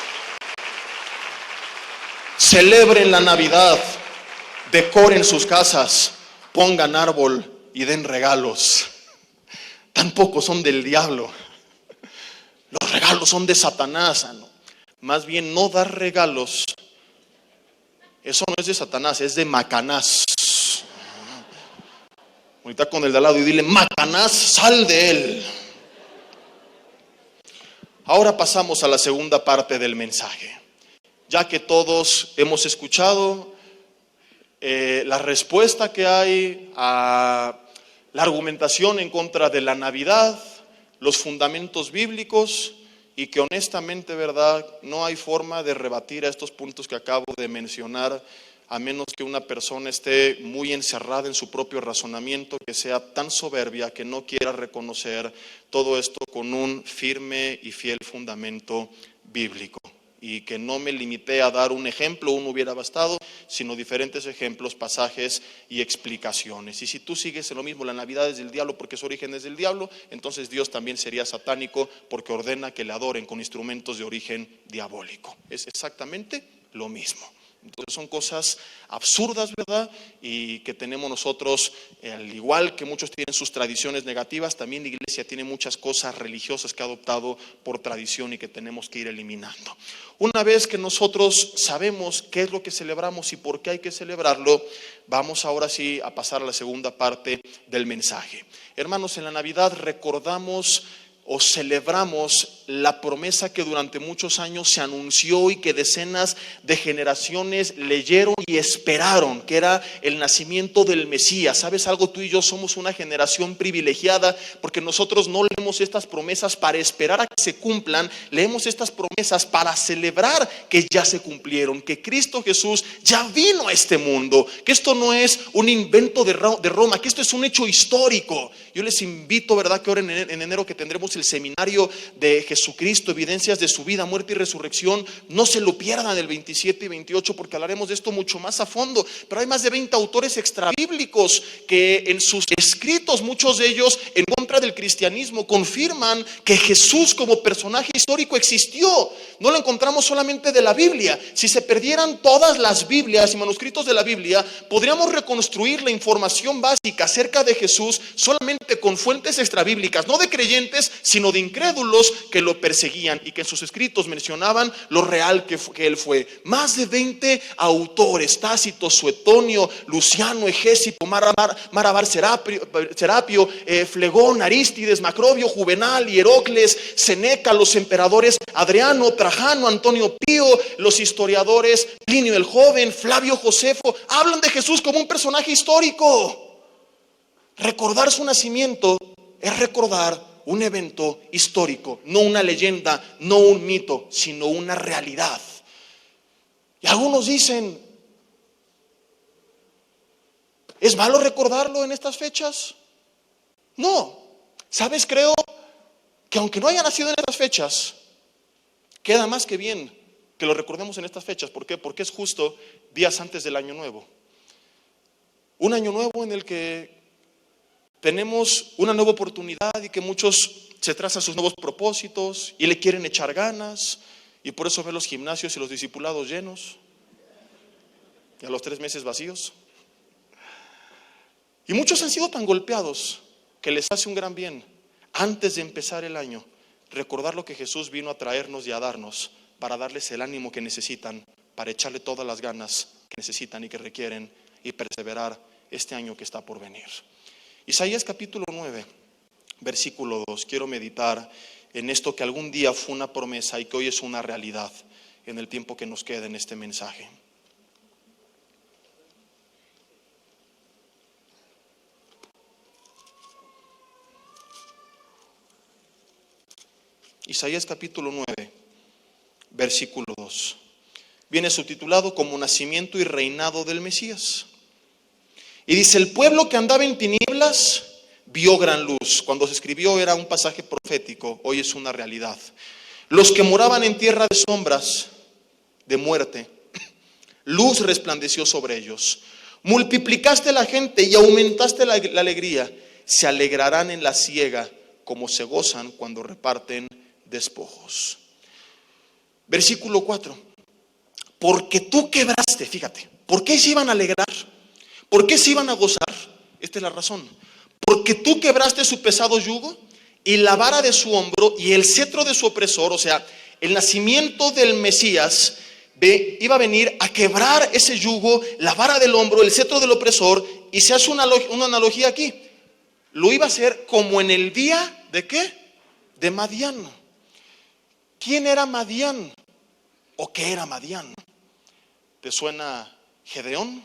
Celebren la Navidad, decoren sus casas, pongan árbol y den regalos. Tampoco son del diablo. Los regalos son de Satanás. ¿No? Más bien, no dar regalos, eso no es de Satanás, es de Macanás. Ahorita con el de al lado y dile: Macanás, sal de él. Ahora pasamos a la segunda parte del mensaje. Ya que todos hemos escuchado la respuesta que hay a la argumentación en contra de la Navidad, los fundamentos bíblicos, y que honestamente, verdad, no hay forma de rebatir a estos puntos que acabo de mencionar, a menos que una persona esté muy encerrada en su propio razonamiento, que sea tan soberbia que no quiera reconocer todo esto con un firme y fiel fundamento bíblico. Y que no me limité a dar un ejemplo, uno hubiera bastado, sino diferentes ejemplos, pasajes y explicaciones. Y si tú sigues en lo mismo, la Navidad es del diablo porque su origen es del diablo, entonces Dios también sería satánico porque ordena que le adoren con instrumentos de origen diabólico. Es exactamente lo mismo. Entonces son cosas absurdas, ¿verdad? Y que tenemos nosotros, al igual que muchos tienen sus tradiciones negativas, también la iglesia tiene muchas cosas religiosas que ha adoptado por tradición y que tenemos que ir eliminando. Una vez que nosotros sabemos qué es lo que celebramos y por qué hay que celebrarlo, vamos ahora sí a pasar a la segunda parte del mensaje. Hermanos, en la Navidad recordamos o celebramos la promesa que durante muchos años se anunció y que decenas de generaciones leyeron y esperaron, que era el nacimiento del Mesías. ¿Sabes algo? Tú y yo somos una generación privilegiada porque nosotros no leemos estas promesas para esperar a que se cumplan, leemos estas promesas para celebrar que ya se cumplieron, que Cristo Jesús ya vino a este mundo, que esto no es un invento de Roma, que esto es un hecho histórico. Yo les invito, ¿verdad?, que ahora en enero que tendremos el seminario de Jesucristo, evidencias de su vida, muerte y resurrección, no se lo pierdan el 27 y 28 porque hablaremos de esto mucho más a fondo. Pero hay más de 20 autores extrabíblicos que en sus escritos, muchos de ellos en contra del cristianismo, confirman que Jesús como personaje histórico existió. No lo encontramos solamente de la Biblia. Si se perdieran todas las Biblias y manuscritos de la Biblia, podríamos reconstruir la información básica acerca de Jesús solamente con fuentes extrabíblicas, no de creyentes, sino de incrédulos que lo perseguían y que en sus escritos mencionaban lo real que él fue. Más de 20 autores: Tácito, Suetonio, Luciano, Egésito, Marabar, Serapio, Flegón, Arístides, Macrobio, Juvenal, Hierocles, Seneca, los emperadores Adriano, Trajano, Antonio Pío, los historiadores Plinio el Joven, Flavio Josefo, hablan de Jesús como un personaje histórico. Recordar su nacimiento es recordar un evento histórico, no una leyenda, no un mito, sino una realidad. Y algunos dicen: ¿es malo recordarlo en estas fechas? No. ¿Sabes? Creo que aunque no haya nacido en estas fechas, queda más que bien que lo recordemos en estas fechas. ¿Por qué? Porque es justo días antes del Año Nuevo. Un Año Nuevo en el que tenemos una nueva oportunidad y que muchos se trazan sus nuevos propósitos y le quieren echar ganas, y por eso ven los gimnasios y los discipulados llenos y a los 3 meses vacíos. Y muchos han sido tan golpeados que les hace un gran bien, antes de empezar el año, recordar lo que Jesús vino a traernos y a darnos, para darles el ánimo que necesitan, para echarle todas las ganas que necesitan y que requieren, y perseverar este año que está por venir. Isaías capítulo 9, versículo 2. Quiero meditar en esto que algún día fue una promesa y que hoy es una realidad en el tiempo que nos queda en este mensaje. Isaías capítulo 9, versículo 2. Viene subtitulado como nacimiento y reinado del Mesías. Y dice: el pueblo que andaba en tinieblas vio gran luz. Cuando se escribió era un pasaje profético, hoy es una realidad. Los que moraban en tierra de sombras, de muerte, luz resplandeció sobre ellos. Multiplicaste la gente y aumentaste la alegría. Se alegrarán en la siega como se gozan cuando reparten despojos. Versículo 4. Porque tú quebraste, fíjate, ¿por qué se iban a alegrar? ¿Por qué se iban a gozar? Esta es la razón. Porque tú quebraste su pesado yugo y la vara de su hombro y el cetro de su opresor. O sea, el nacimiento del Mesías iba a venir a quebrar ese yugo, la vara del hombro, el cetro del opresor. Y se hace una analogía aquí. Lo iba a hacer como en el día ¿de qué? De Madián. ¿Quién era Madián? ¿O qué era Madián? ¿Te suena Gedeón?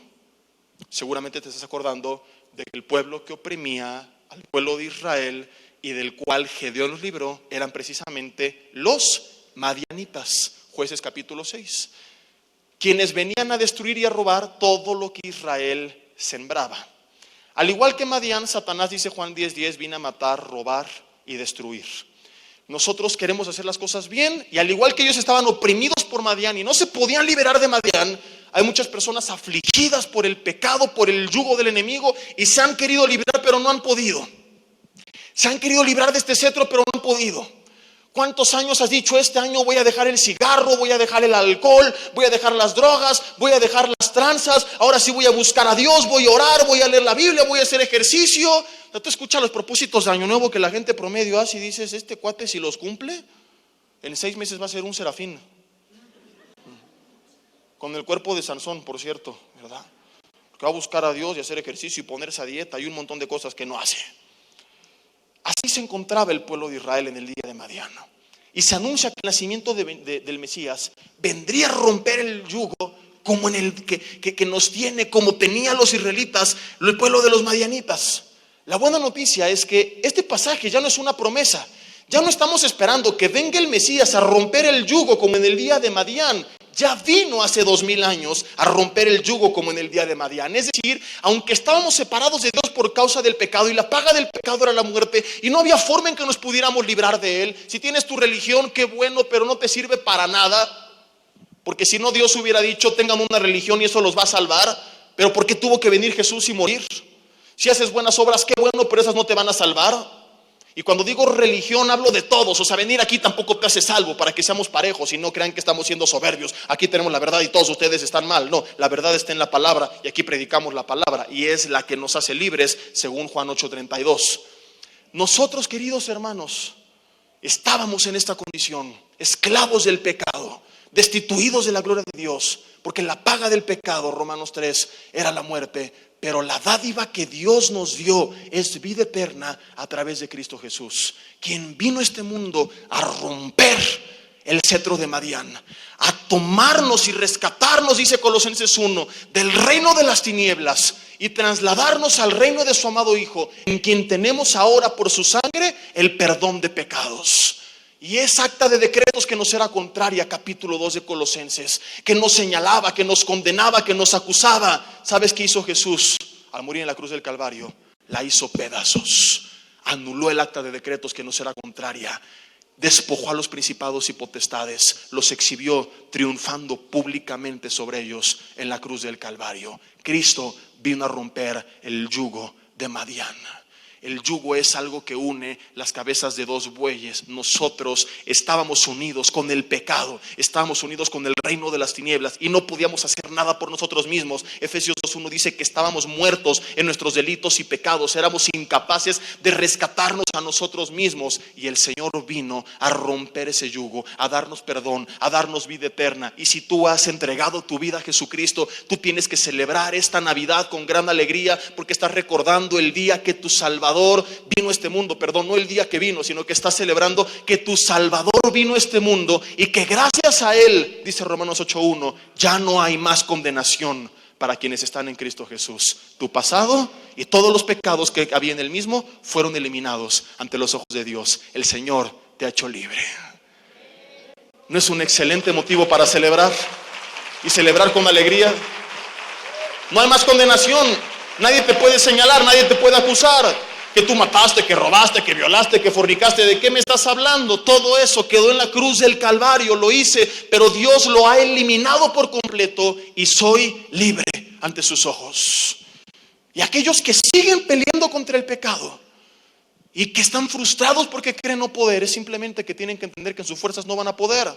Seguramente te estás acordando de que el pueblo que oprimía al pueblo de Israel y del cual Gedeón los libró eran precisamente los madianitas. Jueces capítulo 6. Quienes venían a destruir y a robar todo lo que Israel sembraba. Al igual que Madián, Satanás, dice Juan 10:10, vino a matar, robar y destruir. Nosotros queremos hacer las cosas bien, y al igual que ellos estaban oprimidos por Madián y no se podían liberar de Madián, hay muchas personas afligidas por el pecado, por el yugo del enemigo, y se han querido librar pero no han podido. Se han querido librar de este cetro pero no han podido. ¿Cuántos años has dicho: este año voy a dejar el cigarro, voy a dejar el alcohol, voy a dejar las drogas, voy a dejar las tranzas, ahora sí voy a buscar a Dios, voy a orar, voy a leer la Biblia, voy a hacer ejercicio? Tú escuchas los propósitos de año nuevo que la gente promedio hace y dices: este cuate, si los cumple, en 6 meses va a ser un serafín. Con el cuerpo de Sansón, por cierto, ¿verdad? Que va a buscar a Dios y hacer ejercicio y ponerse a dieta y un montón de cosas que no hace. Así se encontraba el pueblo de Israel en el día de Madián. Y se anuncia que el nacimiento del Mesías vendría a romper el yugo como en el que nos tiene, como tenía los israelitas, el pueblo de los madianitas. La buena noticia es que este pasaje ya no es una promesa. Ya no estamos esperando que venga el Mesías a romper el yugo como en el día de Madián. Ya vino hace 2000 años a romper el yugo como en el día de Madián. Es decir, aunque estábamos separados de Dios por causa del pecado y la paga del pecado era la muerte y no había forma en que nos pudiéramos librar de él. Si tienes tu religión, qué bueno, pero no te sirve para nada. Porque si no, Dios hubiera dicho: tengan una religión y eso los va a salvar. Pero ¿por qué tuvo que venir Jesús y morir? Si haces buenas obras, qué bueno, pero esas no te van a salvar. Y cuando digo religión hablo de todos. O sea, venir aquí tampoco te hace salvo, para que seamos parejos y no crean que estamos siendo soberbios. Aquí tenemos la verdad y todos ustedes están mal. No, la verdad está en la palabra y aquí predicamos la palabra y es la que nos hace libres según Juan 8:32. Nosotros, queridos hermanos, estábamos en esta condición, esclavos del pecado, destituidos de la gloria de Dios, porque la paga del pecado, Romanos 3, era la muerte. Pero la dádiva que Dios nos dio es vida eterna a través de Cristo Jesús, quien vino a este mundo a romper el cetro de Madián, a tomarnos y rescatarnos, dice Colosenses 1, del reino de las tinieblas y trasladarnos al reino de su amado Hijo, en quien tenemos ahora por su sangre el perdón de pecados. Y esa acta de decretos que nos era contraria, capítulo 2 de Colosenses, que nos señalaba, que nos condenaba, que nos acusaba. ¿Sabes qué hizo Jesús al morir en la cruz del Calvario? La hizo pedazos. Anuló el acta de decretos que nos era contraria. Despojó a los principados y potestades. Los exhibió triunfando públicamente sobre ellos en la cruz del Calvario. Cristo vino a romper el yugo de Madián. El yugo es algo que une las cabezas de dos bueyes. Nosotros estábamos unidos con el pecado, estábamos unidos con el reino de las tinieblas y no podíamos hacer nada por nosotros mismos. Efesios 2:1 dice que estábamos muertos en nuestros delitos y pecados, éramos incapaces de rescatarnos a nosotros mismos, y el Señor vino a romper ese yugo, a darnos perdón, a darnos vida eterna. Y si tú has entregado tu vida a Jesucristo, tú tienes que celebrar esta Navidad con gran alegría, porque estás recordando el día que tu Salvador vino a este mundo. Perdón, no el día que vino, sino que estás celebrando que tu Salvador vino a este mundo y que gracias a Él, dice Romanos 8:1, ya no hay más condenación para quienes están en Cristo Jesús. Tu pasado y todos los pecados que había en el mismo fueron eliminados ante los ojos de Dios. El Señor te ha hecho libre. ¿No es un excelente motivo para celebrar? Y celebrar con alegría. No hay más condenación. Nadie te puede señalar, nadie te puede acusar. Que tú mataste, que robaste, que violaste, que fornicaste. ¿De qué me estás hablando? Todo eso quedó en la cruz del Calvario, lo hice, pero Dios lo ha eliminado por completo y soy libre ante sus ojos. Y aquellos que siguen peleando contra el pecado y que están frustrados porque creen no poder, es simplemente que tienen que entender que en sus fuerzas no van a poder.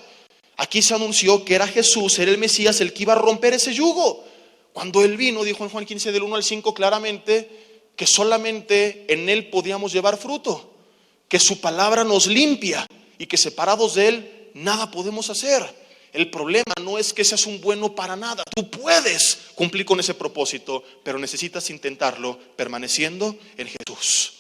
Aquí se anunció que era Jesús, era el Mesías, el que iba a romper ese yugo. Cuando Él vino, dijo en Juan 15 del 1 al 5 claramente que solamente en Él podíamos llevar fruto, que su palabra nos limpia y que separados de Él nada podemos hacer. El problema no es que seas un bueno para nada. Tú puedes cumplir con ese propósito, pero necesitas intentarlo permaneciendo en Jesús.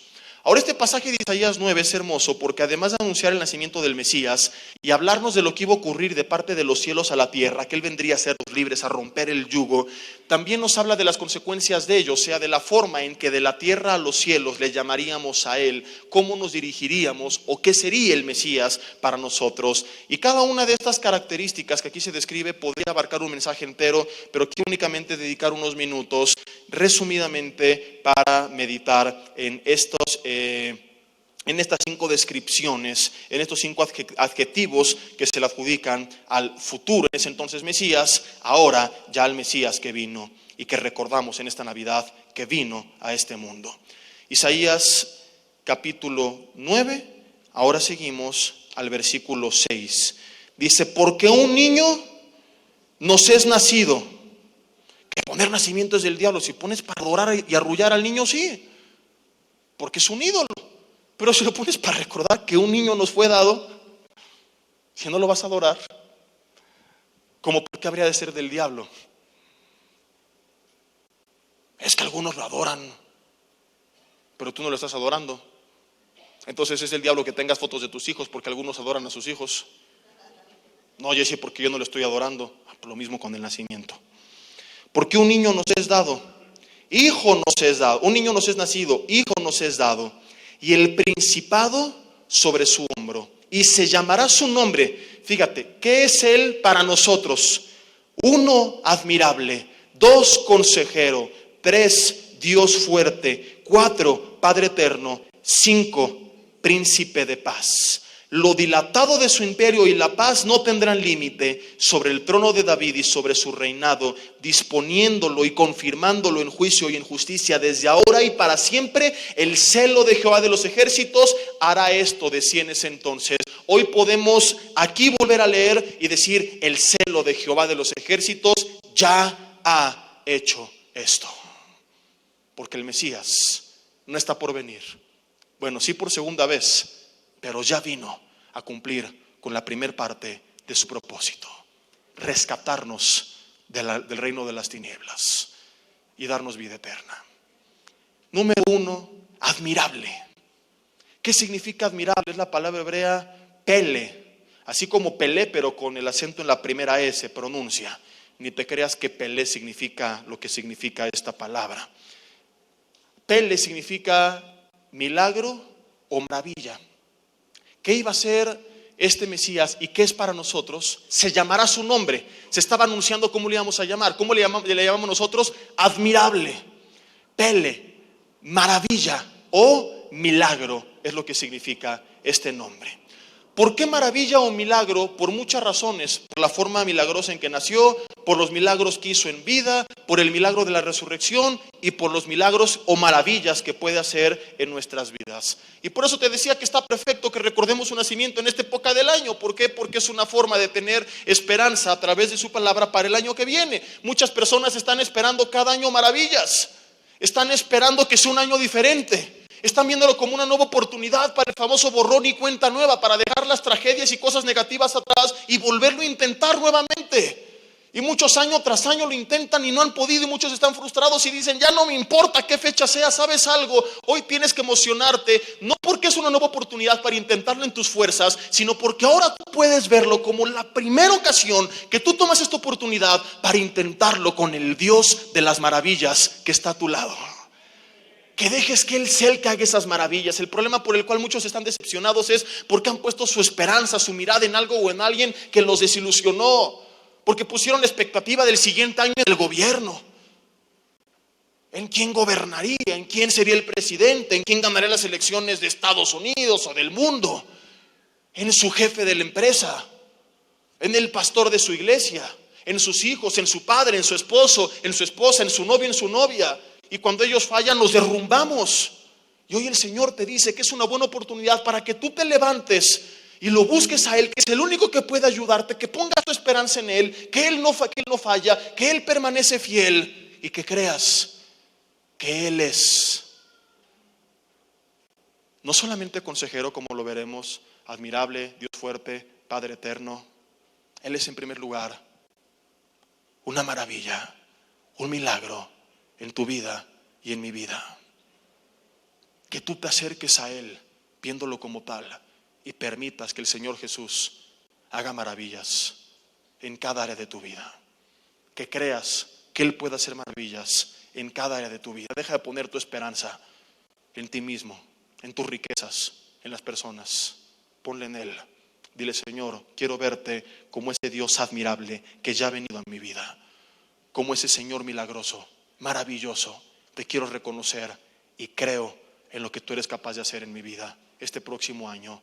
Ahora, este pasaje de Isaías 9 es hermoso porque además de anunciar el nacimiento del Mesías y hablarnos de lo que iba a ocurrir de parte de los cielos a la tierra, que Él vendría a hacernos libres, a romper el yugo, también nos habla de las consecuencias de ello, o sea, de la forma en que de la tierra a los cielos le llamaríamos a Él, cómo nos dirigiríamos o qué sería el Mesías para nosotros. Y cada una de estas características que aquí se describe podría abarcar un mensaje entero, pero quiero únicamente dedicar unos minutos resumidamente para meditar en estas 5 descripciones, en estos 5 adjetivos que se le adjudican al futuro, en ese entonces Mesías, ahora ya al Mesías que vino y que recordamos en esta Navidad que vino a este mundo. Isaías capítulo 9, ahora seguimos al versículo 6. Dice, porque un niño nos es nacido. Que poner nacimiento es del diablo. Si pones para adorar y arrullar al niño, sí, porque es un ídolo. Pero si lo pones para recordar que un niño nos fue dado, si no lo vas a adorar, ¿cómo por qué habría de ser del diablo? Es que algunos lo adoran, pero tú no lo estás adorando. Entonces es el diablo que tengas fotos de tus hijos porque algunos adoran a sus hijos. No, Jesse, porque yo no lo estoy adorando. Lo mismo con el nacimiento. Porque un niño nos es dado, hijo nos es dado, un niño nos es nacido, hijo nos es dado, y el principado sobre su hombro, y se llamará su nombre. Fíjate, ¿qué es Él para nosotros? 1, admirable; 2, consejero; 3, Dios fuerte; 4, Padre eterno; 5, príncipe de paz. Lo dilatado de su imperio y la paz no tendrán límite sobre el trono de David y sobre su reinado, disponiéndolo y confirmándolo en juicio y en justicia desde ahora y para siempre. El celo de Jehová de los ejércitos hará esto, decía en ese entonces. Hoy podemos aquí volver a leer y decir, el celo de Jehová de los ejércitos ya ha hecho esto. Porque el Mesías no está por venir. Bueno, sí, por segunda vez, pero ya vino a cumplir con la primer parte de su propósito: rescatarnos del reino de las tinieblas y darnos vida eterna. Número 1, admirable. ¿Qué significa admirable? Es la palabra hebrea pele, así como Pelé, pero con el acento en la primera E se pronuncia. Ni te creas que Pelé significa lo que significa esta palabra. Pele significa milagro o maravilla. ¿Qué iba a ser este Mesías y qué es para nosotros? Se llamará su nombre. Se estaba anunciando cómo le íbamos a llamar. ¿Cómo le llamamos nosotros? Admirable, pele, maravilla o milagro es lo que significa este nombre. ¿Por qué maravilla o milagro? Por muchas razones. Por la forma milagrosa en que nació, por los milagros que hizo en vida, por el milagro de la resurrección y por los milagros o maravillas que puede hacer en nuestras vidas. Y por eso te decía que está perfecto que recordemos su nacimiento en esta época del año. ¿Por qué? Porque es una forma de tener esperanza a través de su palabra para el año que viene. Muchas personas están esperando cada año maravillas. Están esperando que sea un año diferente. Están viéndolo como una nueva oportunidad para el famoso borrón y cuenta nueva, para dejar las tragedias y cosas negativas atrás y volverlo a intentar nuevamente. Y muchos año tras año lo intentan y no han podido, y muchos están frustrados y dicen, ya no me importa qué fecha sea. ¿Sabes algo? Hoy tienes que emocionarte, no porque es una nueva oportunidad para intentarlo en tus fuerzas, sino porque ahora tú puedes verlo como la primera ocasión que tú tomas esta oportunidad para intentarlo con el Dios de las maravillas que está a tu lado. Que dejes que Él sea el que haga esas maravillas. El problema por el cual muchos están decepcionados es porque han puesto su esperanza, su mirada en algo o en alguien que los desilusionó. Porque pusieron la expectativa del siguiente año en el gobierno, en quién gobernaría, en quién sería el presidente, en quién ganaría las elecciones de Estados Unidos o del mundo, en su jefe de la empresa, en el pastor de su iglesia, en sus hijos, en su padre, en su esposo, en su esposa, en su novio, en su novia. Y cuando ellos fallan, los derrumbamos. Y hoy el Señor te dice que es una buena oportunidad para que tú te levantes y lo busques a Él, que es el único que puede ayudarte, que pongas tu esperanza en Él, que Él no falla, que Él permanece fiel y que creas que Él es no solamente consejero, como lo veremos, admirable, Dios fuerte, Padre eterno. Él es en primer lugar una maravilla, un milagro en tu vida y en mi vida. Que tú te acerques a Él viéndolo como tal y permitas que el Señor Jesús haga maravillas en cada área de tu vida. Que creas que Él puede hacer maravillas en cada área de tu vida. Deja de poner tu esperanza en ti mismo, en tus riquezas, en las personas. Ponle en Él. Dile: Señor, quiero verte como ese Dios admirable que ya ha venido a mi vida, como ese Señor milagroso, maravilloso. Te quiero reconocer y creo en lo que tú eres capaz de hacer en mi vida este próximo año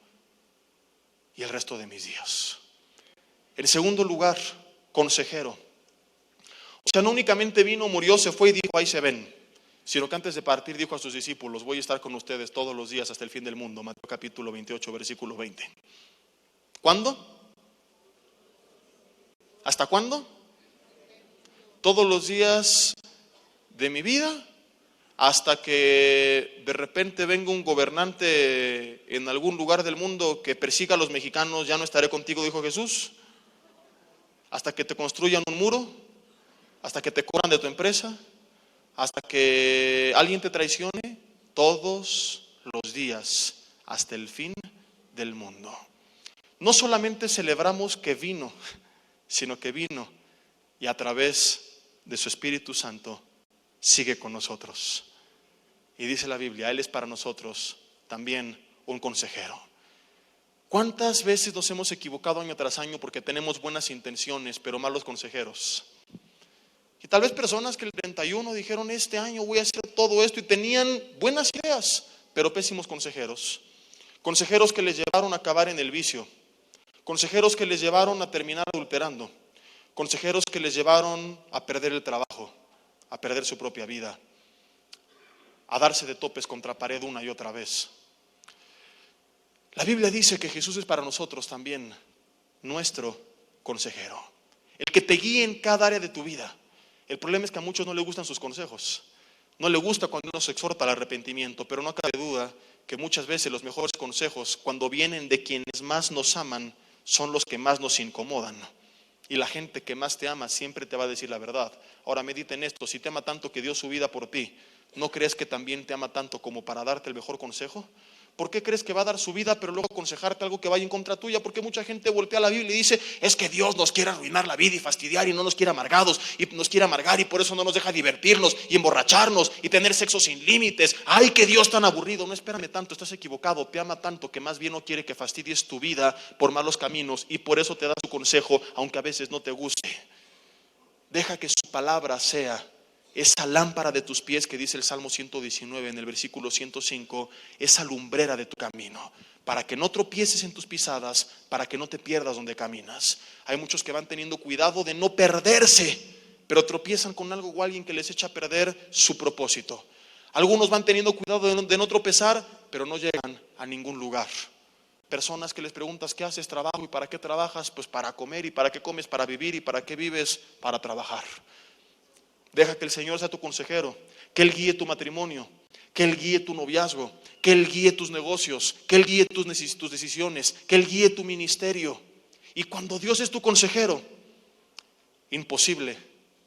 y el resto de mis días. En segundo lugar, consejero. O sea, no únicamente vino, murió, se fue y dijo: ahí se ven, sino que antes de partir dijo a sus discípulos: voy a estar con ustedes todos los días hasta el fin del mundo. Mateo capítulo 28, versículo 20. ¿Cuándo? ¿Hasta cuándo? Todos los días de mi vida, hasta que de repente venga un gobernante en algún lugar del mundo que persiga a los mexicanos. Ya no estaré contigo, dijo Jesús. Hasta que te construyan un muro, hasta que te corran de tu empresa, hasta que alguien te traicione, todos los días hasta el fin del mundo. No solamente celebramos que vino, sino que vino y a través de su Espíritu Santo sigue con nosotros. Y dice la Biblia: Él es para nosotros también un consejero. ¿Cuántas veces nos hemos equivocado año tras año porque tenemos buenas intenciones, pero malos consejeros? Y tal vez personas que el 31 dijeron: este año voy a hacer todo esto, y tenían buenas ideas, pero pésimos consejeros. Consejeros que les llevaron a acabar en el vicio. Consejeros que les llevaron a terminar adulterando. Consejeros que les llevaron a perder el trabajo, a perder su propia vida, a darse de topes contra pared una y otra vez. La Biblia dice que Jesús es para nosotros también nuestro consejero, el que te guíe en cada área de tu vida. El problema es que a muchos no les gustan sus consejos. No les gusta cuando uno se exhorta al arrepentimiento, pero no cabe duda que muchas veces los mejores consejos, cuando vienen de quienes más nos aman, son los que más nos incomodan. Y la gente que más te ama siempre te va a decir la verdad. Ahora medita en esto: si te ama tanto que dio su vida por ti, ¿no crees que también te ama tanto como para darte el mejor consejo? ¿Por qué crees que va a dar su vida pero luego aconsejarte algo que vaya en contra tuya? Porque mucha gente voltea a la Biblia y dice: es que Dios nos quiere arruinar la vida y fastidiar, y no nos quiere amargados, y nos quiere amargar, y por eso no nos deja divertirnos y emborracharnos y tener sexo sin límites. ¡Ay, qué Dios tan aburrido! No, espérame tanto, estás equivocado. Te ama tanto que más bien no quiere que fastidies tu vida por malos caminos, y por eso te da su consejo, aunque a veces no te guste. Deja que su palabra sea esa lámpara de tus pies, que dice el Salmo 119 en el versículo 105, esa lumbrera de tu camino, para que no tropieces en tus pisadas, para que no te pierdas donde caminas. Hay muchos que van teniendo cuidado de no perderse, pero tropiezan con algo o alguien que les echa a perder su propósito. Algunos van teniendo cuidado de no tropezar, pero no llegan a ningún lugar. Personas que les preguntas: ¿qué haces? Trabajo. ¿Y para qué trabajas? Pues para comer. ¿Y para qué comes? Para vivir. ¿Y para qué vives? Para trabajar. Deja que el Señor sea tu consejero, que Él guíe tu matrimonio, que Él guíe tu noviazgo, que Él guíe tus negocios, que Él guíe tus decisiones, que Él guíe tu ministerio. Y cuando Dios es tu consejero, imposible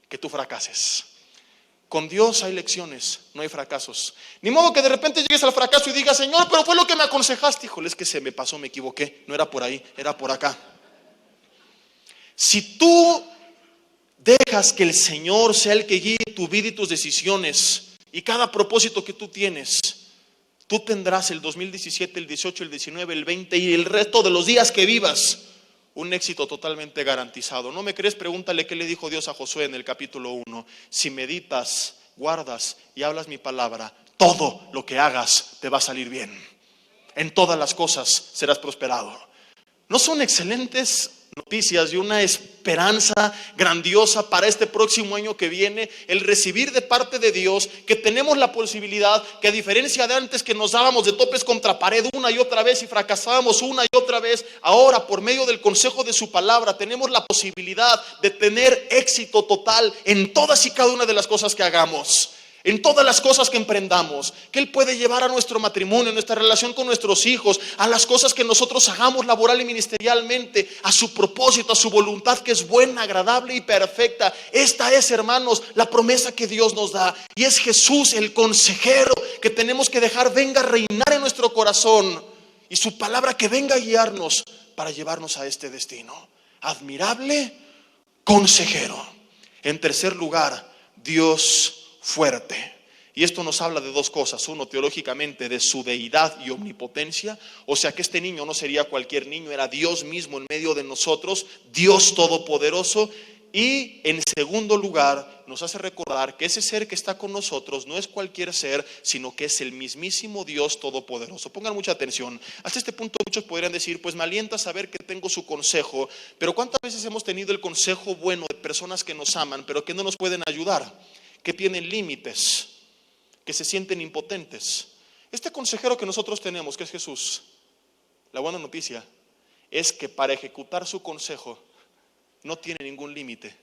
que tú fracases. Con Dios hay lecciones, no hay fracasos. Ni modo que de repente llegues al fracaso y digas: Señor, pero fue lo que me aconsejaste. Híjole, es que se me pasó, me equivoqué, no era por ahí, era por acá. Si tú dejas que el Señor sea el que guíe tu vida y tus decisiones, y cada propósito que tú tienes, tú tendrás el 2017, el 18, el 19, el 20 y el resto de los días que vivas un éxito totalmente garantizado. ¿No me crees? Pregúntale qué le dijo Dios a Josué en el capítulo 1. Si meditas, guardas y hablas mi palabra, todo lo que hagas te va a salir bien. En todas las cosas serás prosperado. ¿No son excelentes noticias y una esperanza grandiosa para este próximo año que viene? El recibir de parte de Dios que tenemos la posibilidad, que a diferencia de antes que nos dábamos de topes contra pared una y otra vez y fracasábamos una y otra vez, ahora por medio del consejo de su palabra tenemos la posibilidad de tener éxito total en todas y cada una de las cosas que hagamos. En todas las cosas que emprendamos, que Él puede llevar a nuestro matrimonio, a nuestra relación con nuestros hijos, a las cosas que nosotros hagamos laboral y ministerialmente, a su propósito, a su voluntad que es buena, agradable y perfecta. Esta es, hermanos, la promesa que Dios nos da. Y es Jesús, el consejero, que tenemos que dejar venga a reinar en nuestro corazón. Y su palabra que venga a guiarnos para llevarnos a este destino. Admirable consejero. En tercer lugar, Dios fuerte. Y esto nos habla de dos cosas. Uno, teológicamente, de su deidad y omnipotencia. O sea que este niño no sería cualquier niño, era Dios mismo en medio de nosotros, Dios todopoderoso. Y en segundo lugar, nos hace recordar que ese ser que está con nosotros no es cualquier ser, sino que es el mismísimo Dios todopoderoso. Pongan mucha atención. Hasta este punto muchos podrían decir, pues me alienta saber que tengo su consejo. Pero ¿cuántas veces hemos tenido el consejo bueno de personas que nos aman, pero que no nos pueden ayudar? Que tienen límites, que se sienten impotentes. Este consejero que nosotros tenemos, que es Jesús, la buena noticia es que para ejecutar su consejo no tiene ningún límite,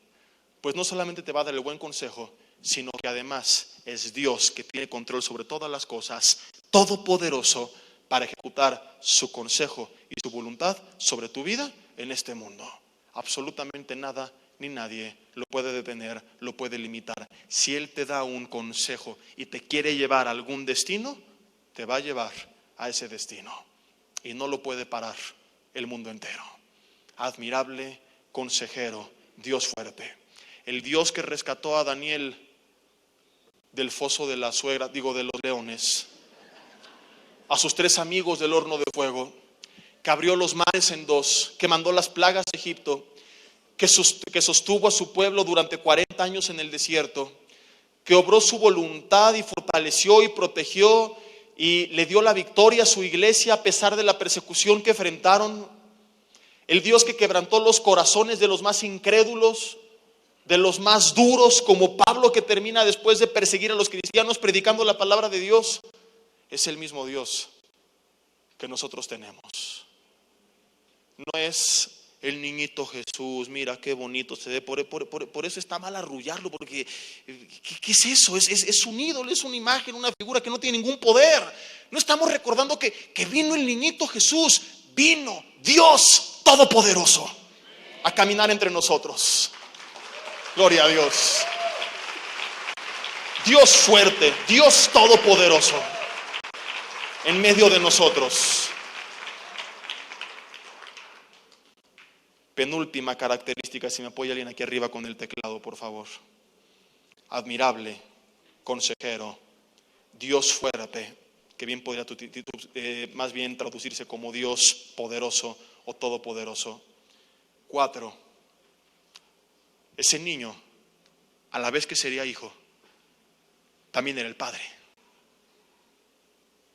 pues no solamente te va a dar el buen consejo, sino que además es Dios que tiene control sobre todas las cosas, todopoderoso para ejecutar su consejo y su voluntad sobre tu vida en este mundo. Absolutamente nada ni nadie lo puede detener, lo puede limitar. Si Él te da un consejo y te quiere llevar a algún destino, te va a llevar a ese destino. Y no lo puede parar el mundo entero. Admirable consejero, Dios fuerte. El Dios que rescató a Daniel del foso de la suegra, de los leones, a sus 3 amigos del horno de fuego, que abrió los mares en 2, que mandó las plagas a Egipto, que sostuvo a su pueblo durante 40 años en el desierto, que obró su voluntad y fortaleció y protegió y le dio la victoria a su iglesia a pesar de la persecución que enfrentaron. El Dios que quebrantó los corazones de los más incrédulos, de los más duros, como Pablo, que termina después de perseguir a los cristianos predicando la palabra de Dios, es el mismo Dios que nosotros tenemos. No es el niñito Jesús, mira qué bonito se ve, por eso está mal arrullarlo, porque ¿qué es eso? Es un ídolo, es una imagen, una figura que no tiene ningún poder. No estamos recordando que vino el niñito Jesús, vino Dios todopoderoso a caminar entre nosotros. Gloria a Dios. Dios fuerte, Dios todopoderoso en medio de nosotros. Penúltima característica, si me apoya alguien aquí arriba con el teclado, por favor. Admirable, consejero, Dios fuerte, que bien podría más bien traducirse como Dios poderoso o todopoderoso. 4, ese niño, a la vez que sería hijo, también era el Padre.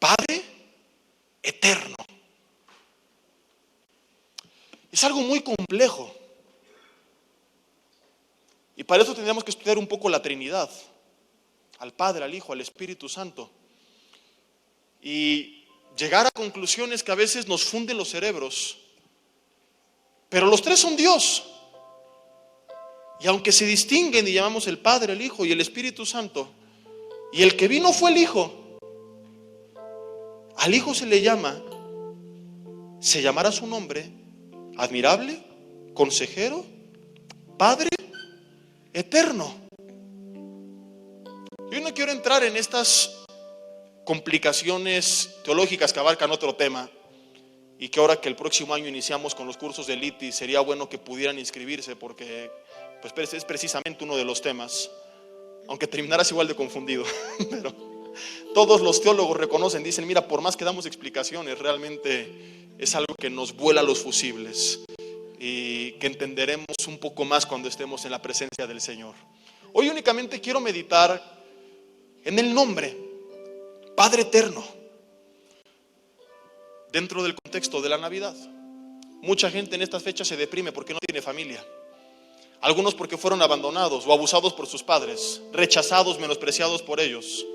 Padre eterno. Es algo muy complejo. Y para eso tendríamos que estudiar un poco la Trinidad, al Padre, al Hijo, al Espíritu Santo. Y llegar a conclusiones que a veces nos funden los cerebros. Pero los 3 son Dios. Y aunque se distinguen y llamamos el Padre, el Hijo y el Espíritu Santo, y el que vino fue el Hijo, al Hijo se le llama, se llamará su nombre, admirable, consejero, Padre eterno. Yo no quiero entrar en estas complicaciones teológicas que abarcan otro tema, y que ahora que el próximo año iniciamos con los cursos de Liti, sería bueno que pudieran inscribirse, porque pues es precisamente uno de los temas. aunque terminarás igual de confundido. Pero todos los teólogos reconocen, dicen, mira, por más que damos explicaciones, realmente es algo que nos vuela los fusibles y que entenderemos un poco más cuando estemos en la presencia del Señor. Hoy únicamente quiero meditar en el nombre Padre Eterno dentro del contexto de la Navidad. Mucha gente en estas fechas se deprime porque no tiene familia. Algunos porque fueron abandonados o abusados por sus padres, rechazados, menospreciados por ellos.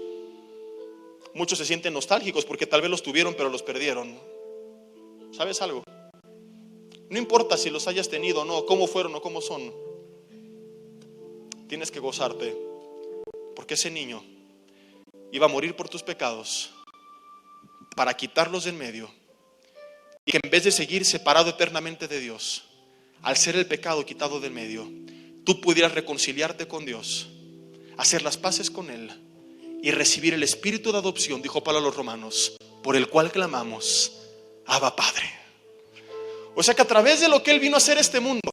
Muchos se sienten nostálgicos porque tal vez los tuvieron pero los perdieron. ¿Sabes algo? No importa si los hayas tenido o no, cómo fueron o cómo son. Tienes que gozarte porque ese niño iba a morir por tus pecados para quitarlos de en medio, y que en vez de seguir separado eternamente de Dios, al ser el pecado quitado de en medio, tú pudieras reconciliarte con Dios, hacer las paces con Él y recibir el espíritu de adopción, dijo Pablo a los romanos, por el cual clamamos, Abba Padre. O sea que a través de lo que Él vino a hacer este mundo,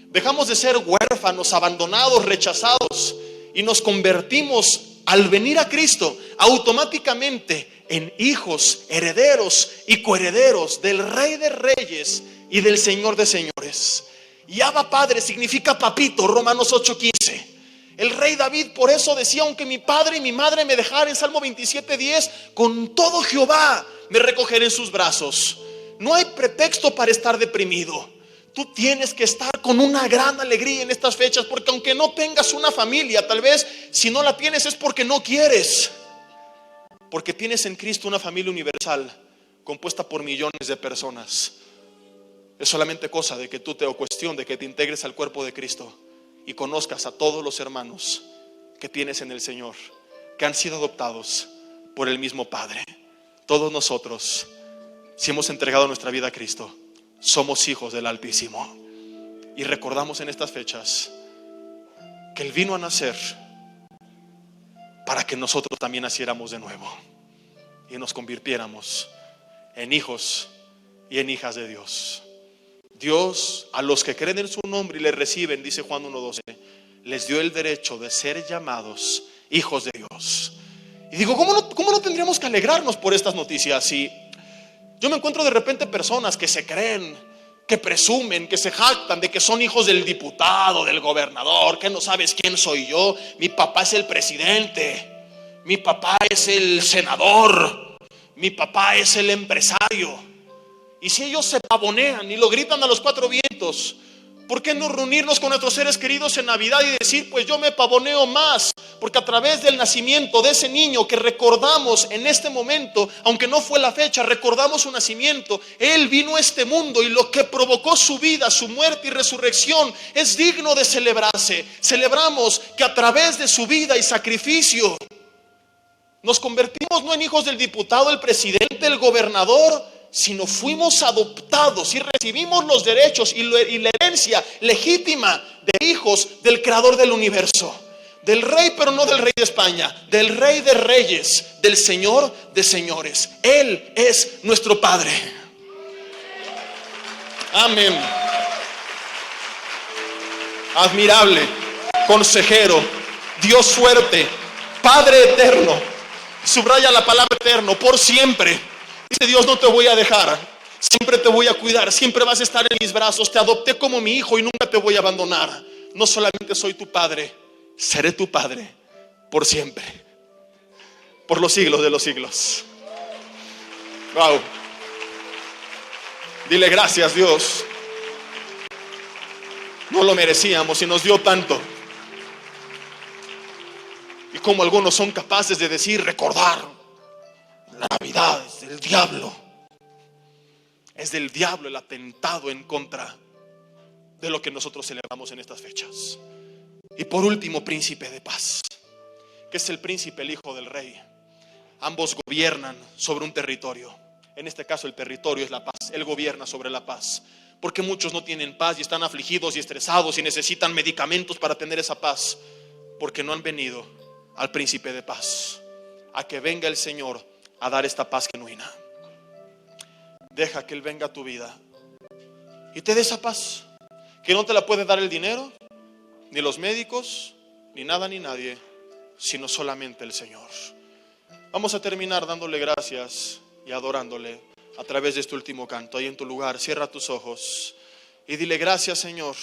dejamos de ser huérfanos, abandonados, rechazados, y nos convertimos, al venir a Cristo, automáticamente en hijos, herederos y coherederos del Rey de Reyes y del Señor de Señores. Y Abba Padre significa papito, Romanos 8:15. El rey David por eso decía, aunque mi padre y mi madre me dejaran, en Salmo 27:10, con todo Jehová me recogeré en sus brazos. No hay pretexto para estar deprimido. Tú tienes que estar con una gran alegría en estas fechas, porque aunque no tengas una familia, tal vez si no la tienes es porque no quieres. Porque tienes en Cristo una familia universal compuesta por millones de personas. Es solamente cosa de que tú o cuestión de que te integres al cuerpo de Cristo y conozcas a todos los hermanos que tienes en el Señor, que han sido adoptados por el mismo Padre. Todos nosotros, si hemos entregado nuestra vida a Cristo, somos hijos del Altísimo. Y recordamos en estas fechas que Él vino a nacer para que nosotros también naciéramos de nuevo y nos convirtiéramos en hijos y en hijas de Dios. Dios, a los que creen en su nombre y le reciben, dice Juan 1:12, les dio el derecho de ser llamados hijos de Dios. Y digo, ¿cómo no tendríamos que alegrarnos por estas noticias? Y yo me encuentro de repente personas que se creen, que presumen, que se jactan de que son hijos del diputado, del gobernador, que no sabes quién soy yo. Mi papá es el presidente, mi papá es el senador, mi papá es el empresario. Y si ellos se pavonean y lo gritan a los cuatro vientos, ¿por qué no reunirnos con nuestros seres queridos en Navidad y decir, pues yo me pavoneo más? Porque a través del nacimiento de ese niño que recordamos en este momento, aunque no fue la fecha, recordamos su nacimiento. Él vino a este mundo y lo que provocó su vida, su muerte y resurrección es digno de celebrarse. Celebramos que a través de su vida y sacrificio nos convertimos no en hijos del diputado, el presidente, el gobernador, sino fuimos adoptados y recibimos los derechos y la herencia legítima de hijos del creador del universo, del rey, pero no del rey de España, del Rey de Reyes, del Señor de Señores. Él es nuestro Padre. Amén. Admirable, consejero, Dios fuerte, Padre eterno. Subraya la palabra eterno, por siempre. Dice Dios, no te voy a dejar, siempre te voy a cuidar, siempre vas a estar en mis brazos. Te adopté como mi hijo y nunca te voy a abandonar. No solamente soy tu padre, seré tu padre por siempre, por los siglos de los siglos. Wow. Dile gracias, Dios. No lo merecíamos y nos dio tanto. Y como algunos son capaces de decir, recordar, la Navidad es del diablo. Es del diablo el atentado en contra de lo que nosotros celebramos en estas fechas. Y por último, príncipe de paz, que es el príncipe, el hijo del rey. Ambos gobiernan sobre un territorio. En este caso el territorio es la paz. Él gobierna sobre la paz. Porque muchos no tienen paz y están afligidos y estresados y necesitan medicamentos para tener esa paz. Porque no han venido al príncipe de paz, a que venga el Señor a dar esta paz genuina. Deja que Él venga a tu vida y te dé esa paz, que no te la puede dar el dinero, ni los médicos, ni nada ni nadie, sino solamente el Señor. Vamos a terminar dándole gracias y adorándole a través de este último canto. Ahí en tu lugar, cierra tus ojos y dile: gracias, Señor,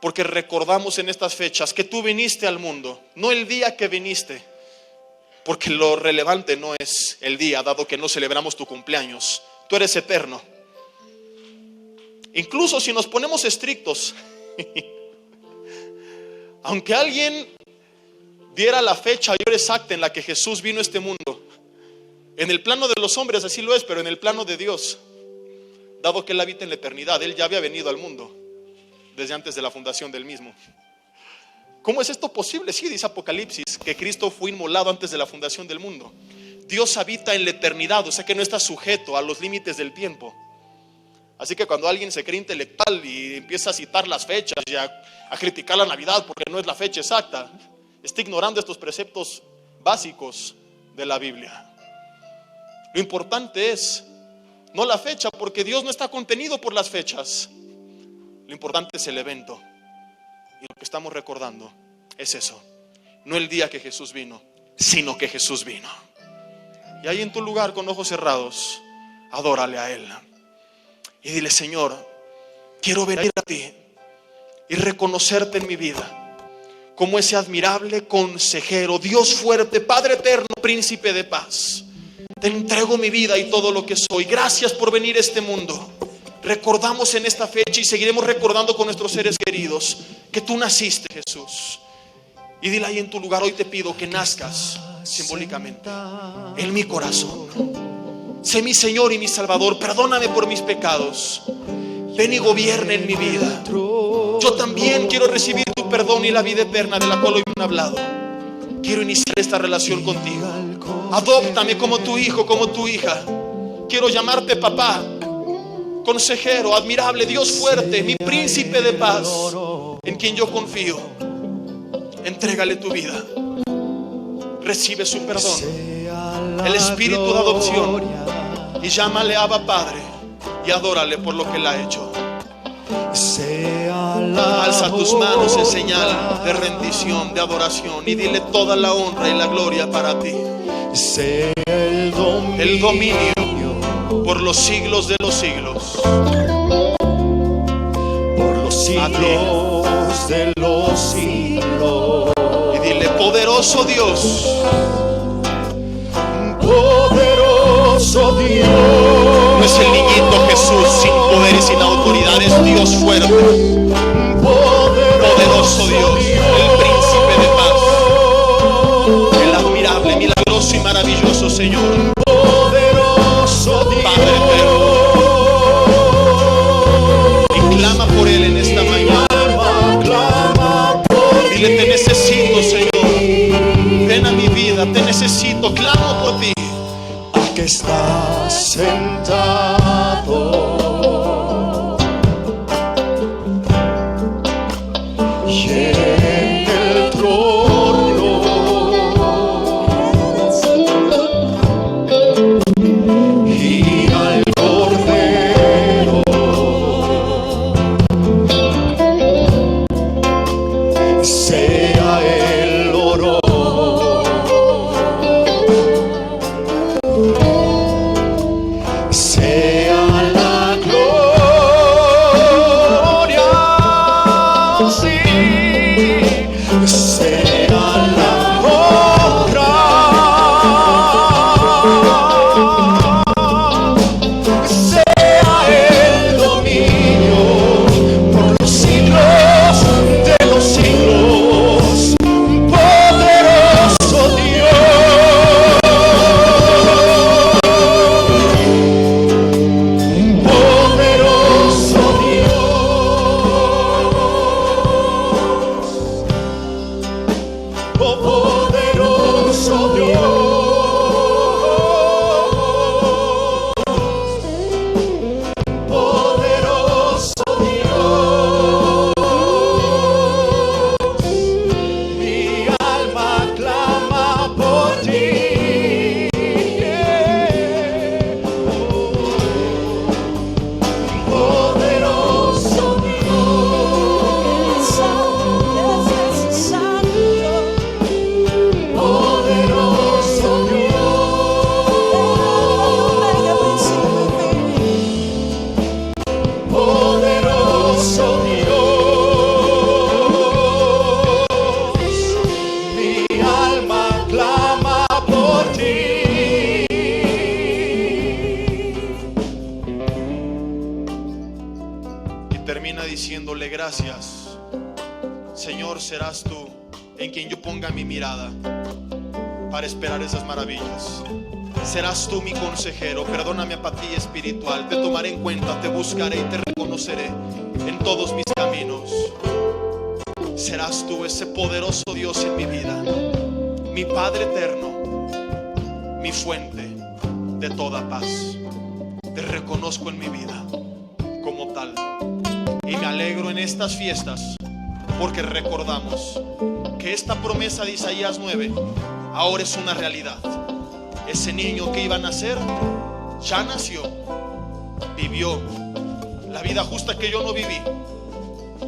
porque recordamos en estas fechas que tú viniste al mundo, no el día que viniste, porque lo relevante no es el día, dado que no celebramos tu cumpleaños. Tú eres eterno. Incluso si nos ponemos estrictos, aunque alguien diera la fecha y hora exacta en la que Jesús vino a este mundo, en el plano de los hombres así lo es, pero en el plano de Dios, dado que Él habita en la eternidad, Él ya había venido al mundo desde antes de la fundación del mismo. ¿Cómo es esto posible? Sí, dice Apocalipsis, que Cristo fue inmolado antes de la fundación del mundo. Dios habita en la eternidad, o sea que no está sujeto a los límites del tiempo. Así que cuando alguien se cree intelectual y empieza a citar las fechas y a criticar la Navidad porque no es la fecha exacta, está ignorando estos preceptos básicos de la Biblia. Lo importante es no la fecha, porque Dios no está contenido por las fechas. Lo importante es el evento. Y lo que estamos recordando es eso. No el día que Jesús vino, sino que Jesús vino. Y ahí en tu lugar, con ojos cerrados, adórale a Él. Y dile: Señor, quiero venir a ti y reconocerte en mi vida como ese admirable consejero, Dios fuerte, Padre eterno, príncipe de paz. Te entrego mi vida y todo lo que soy. Gracias por venir a este mundo. Recordamos en esta fecha y seguiremos recordando con nuestros seres queridos que tú naciste, Jesús. Y dile ahí en tu lugar: hoy te pido que nazcas simbólicamente en mi corazón. Sé mi Señor y mi Salvador. Perdóname por mis pecados. Ven y gobierna en mi vida. Yo también quiero recibir tu perdón y la vida eterna de la cual hoy me han hablado. Quiero iniciar esta relación contigo. Adóptame como tu hijo, como tu hija. Quiero llamarte papá, consejero, admirable, Dios fuerte, mi príncipe de paz, en quien yo confío. Entrégale tu vida. Recibe su perdón, el espíritu de adopción, y llámale Abba Padre y adórale por lo que Él ha hecho. Alza tus manos en señal de rendición, de adoración, y dile: toda la honra y la gloria para ti. El dominio por los siglos de los siglos. Por los siglos de los siglos. Y dile: poderoso Dios. Poderoso Dios. No es el niñito Jesús sin poder y sin autoridad, es Dios fuerte. Poderoso Dios, el príncipe de paz, el admirable, milagroso y maravilloso Señor. Poderoso Dios. Padre eterno. Y clama por Él en esta mañana. Dile: te necesito, Señor. Ven a mi vida, te necesito, clamo por ti. Aquí estás sentado. Y en el trono. Y al Cordero. Sea el oro. Sea la gloria, sí. termina diciéndole: gracias, Señor, serás tú en quien yo ponga mi mirada para esperar esas maravillas. Serás tú mi consejero, perdona mi apatía espiritual, te tomaré en cuenta, te buscaré y te reconoceré en todos mis caminos. Serás tú ese poderoso Dios en mi vida, mi Padre eterno, mi fuente de toda paz. Te reconozco en mi vida como tal y me alegro en estas fiestas porque recordamos que esta promesa de Isaías 9 ahora es una realidad. Ese niño que iba a nacer ya nació, vivió la vida justa que yo no viví,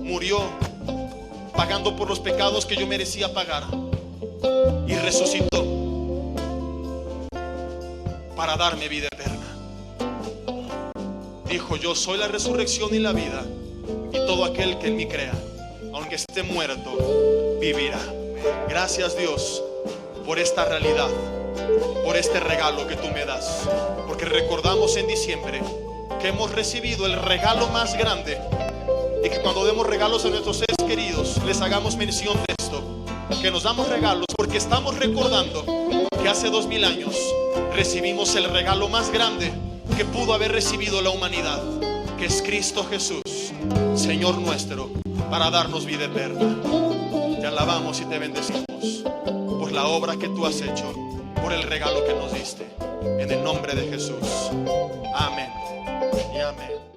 murió pagando por los pecados que yo merecía pagar y resucitó para darme vida eterna. Dijo: yo soy la resurrección y la vida, y todo aquel que en mí crea, aunque esté muerto, vivirá. Gracias, Dios, por esta realidad, por este regalo que tú me das, porque recordamos en diciembre que hemos recibido el regalo más grande, y que cuando demos regalos a nuestros seres queridos les hagamos mención de esto, que nos damos regalos porque estamos recordando que hace 2000 años recibimos el regalo más grande que pudo haber recibido la humanidad, que es Cristo Jesús, Señor nuestro, para darnos vida eterna. Te alabamos y te bendecimos por la obra que tú has hecho, por el regalo que nos diste, en el nombre de Jesús. Amén y amén.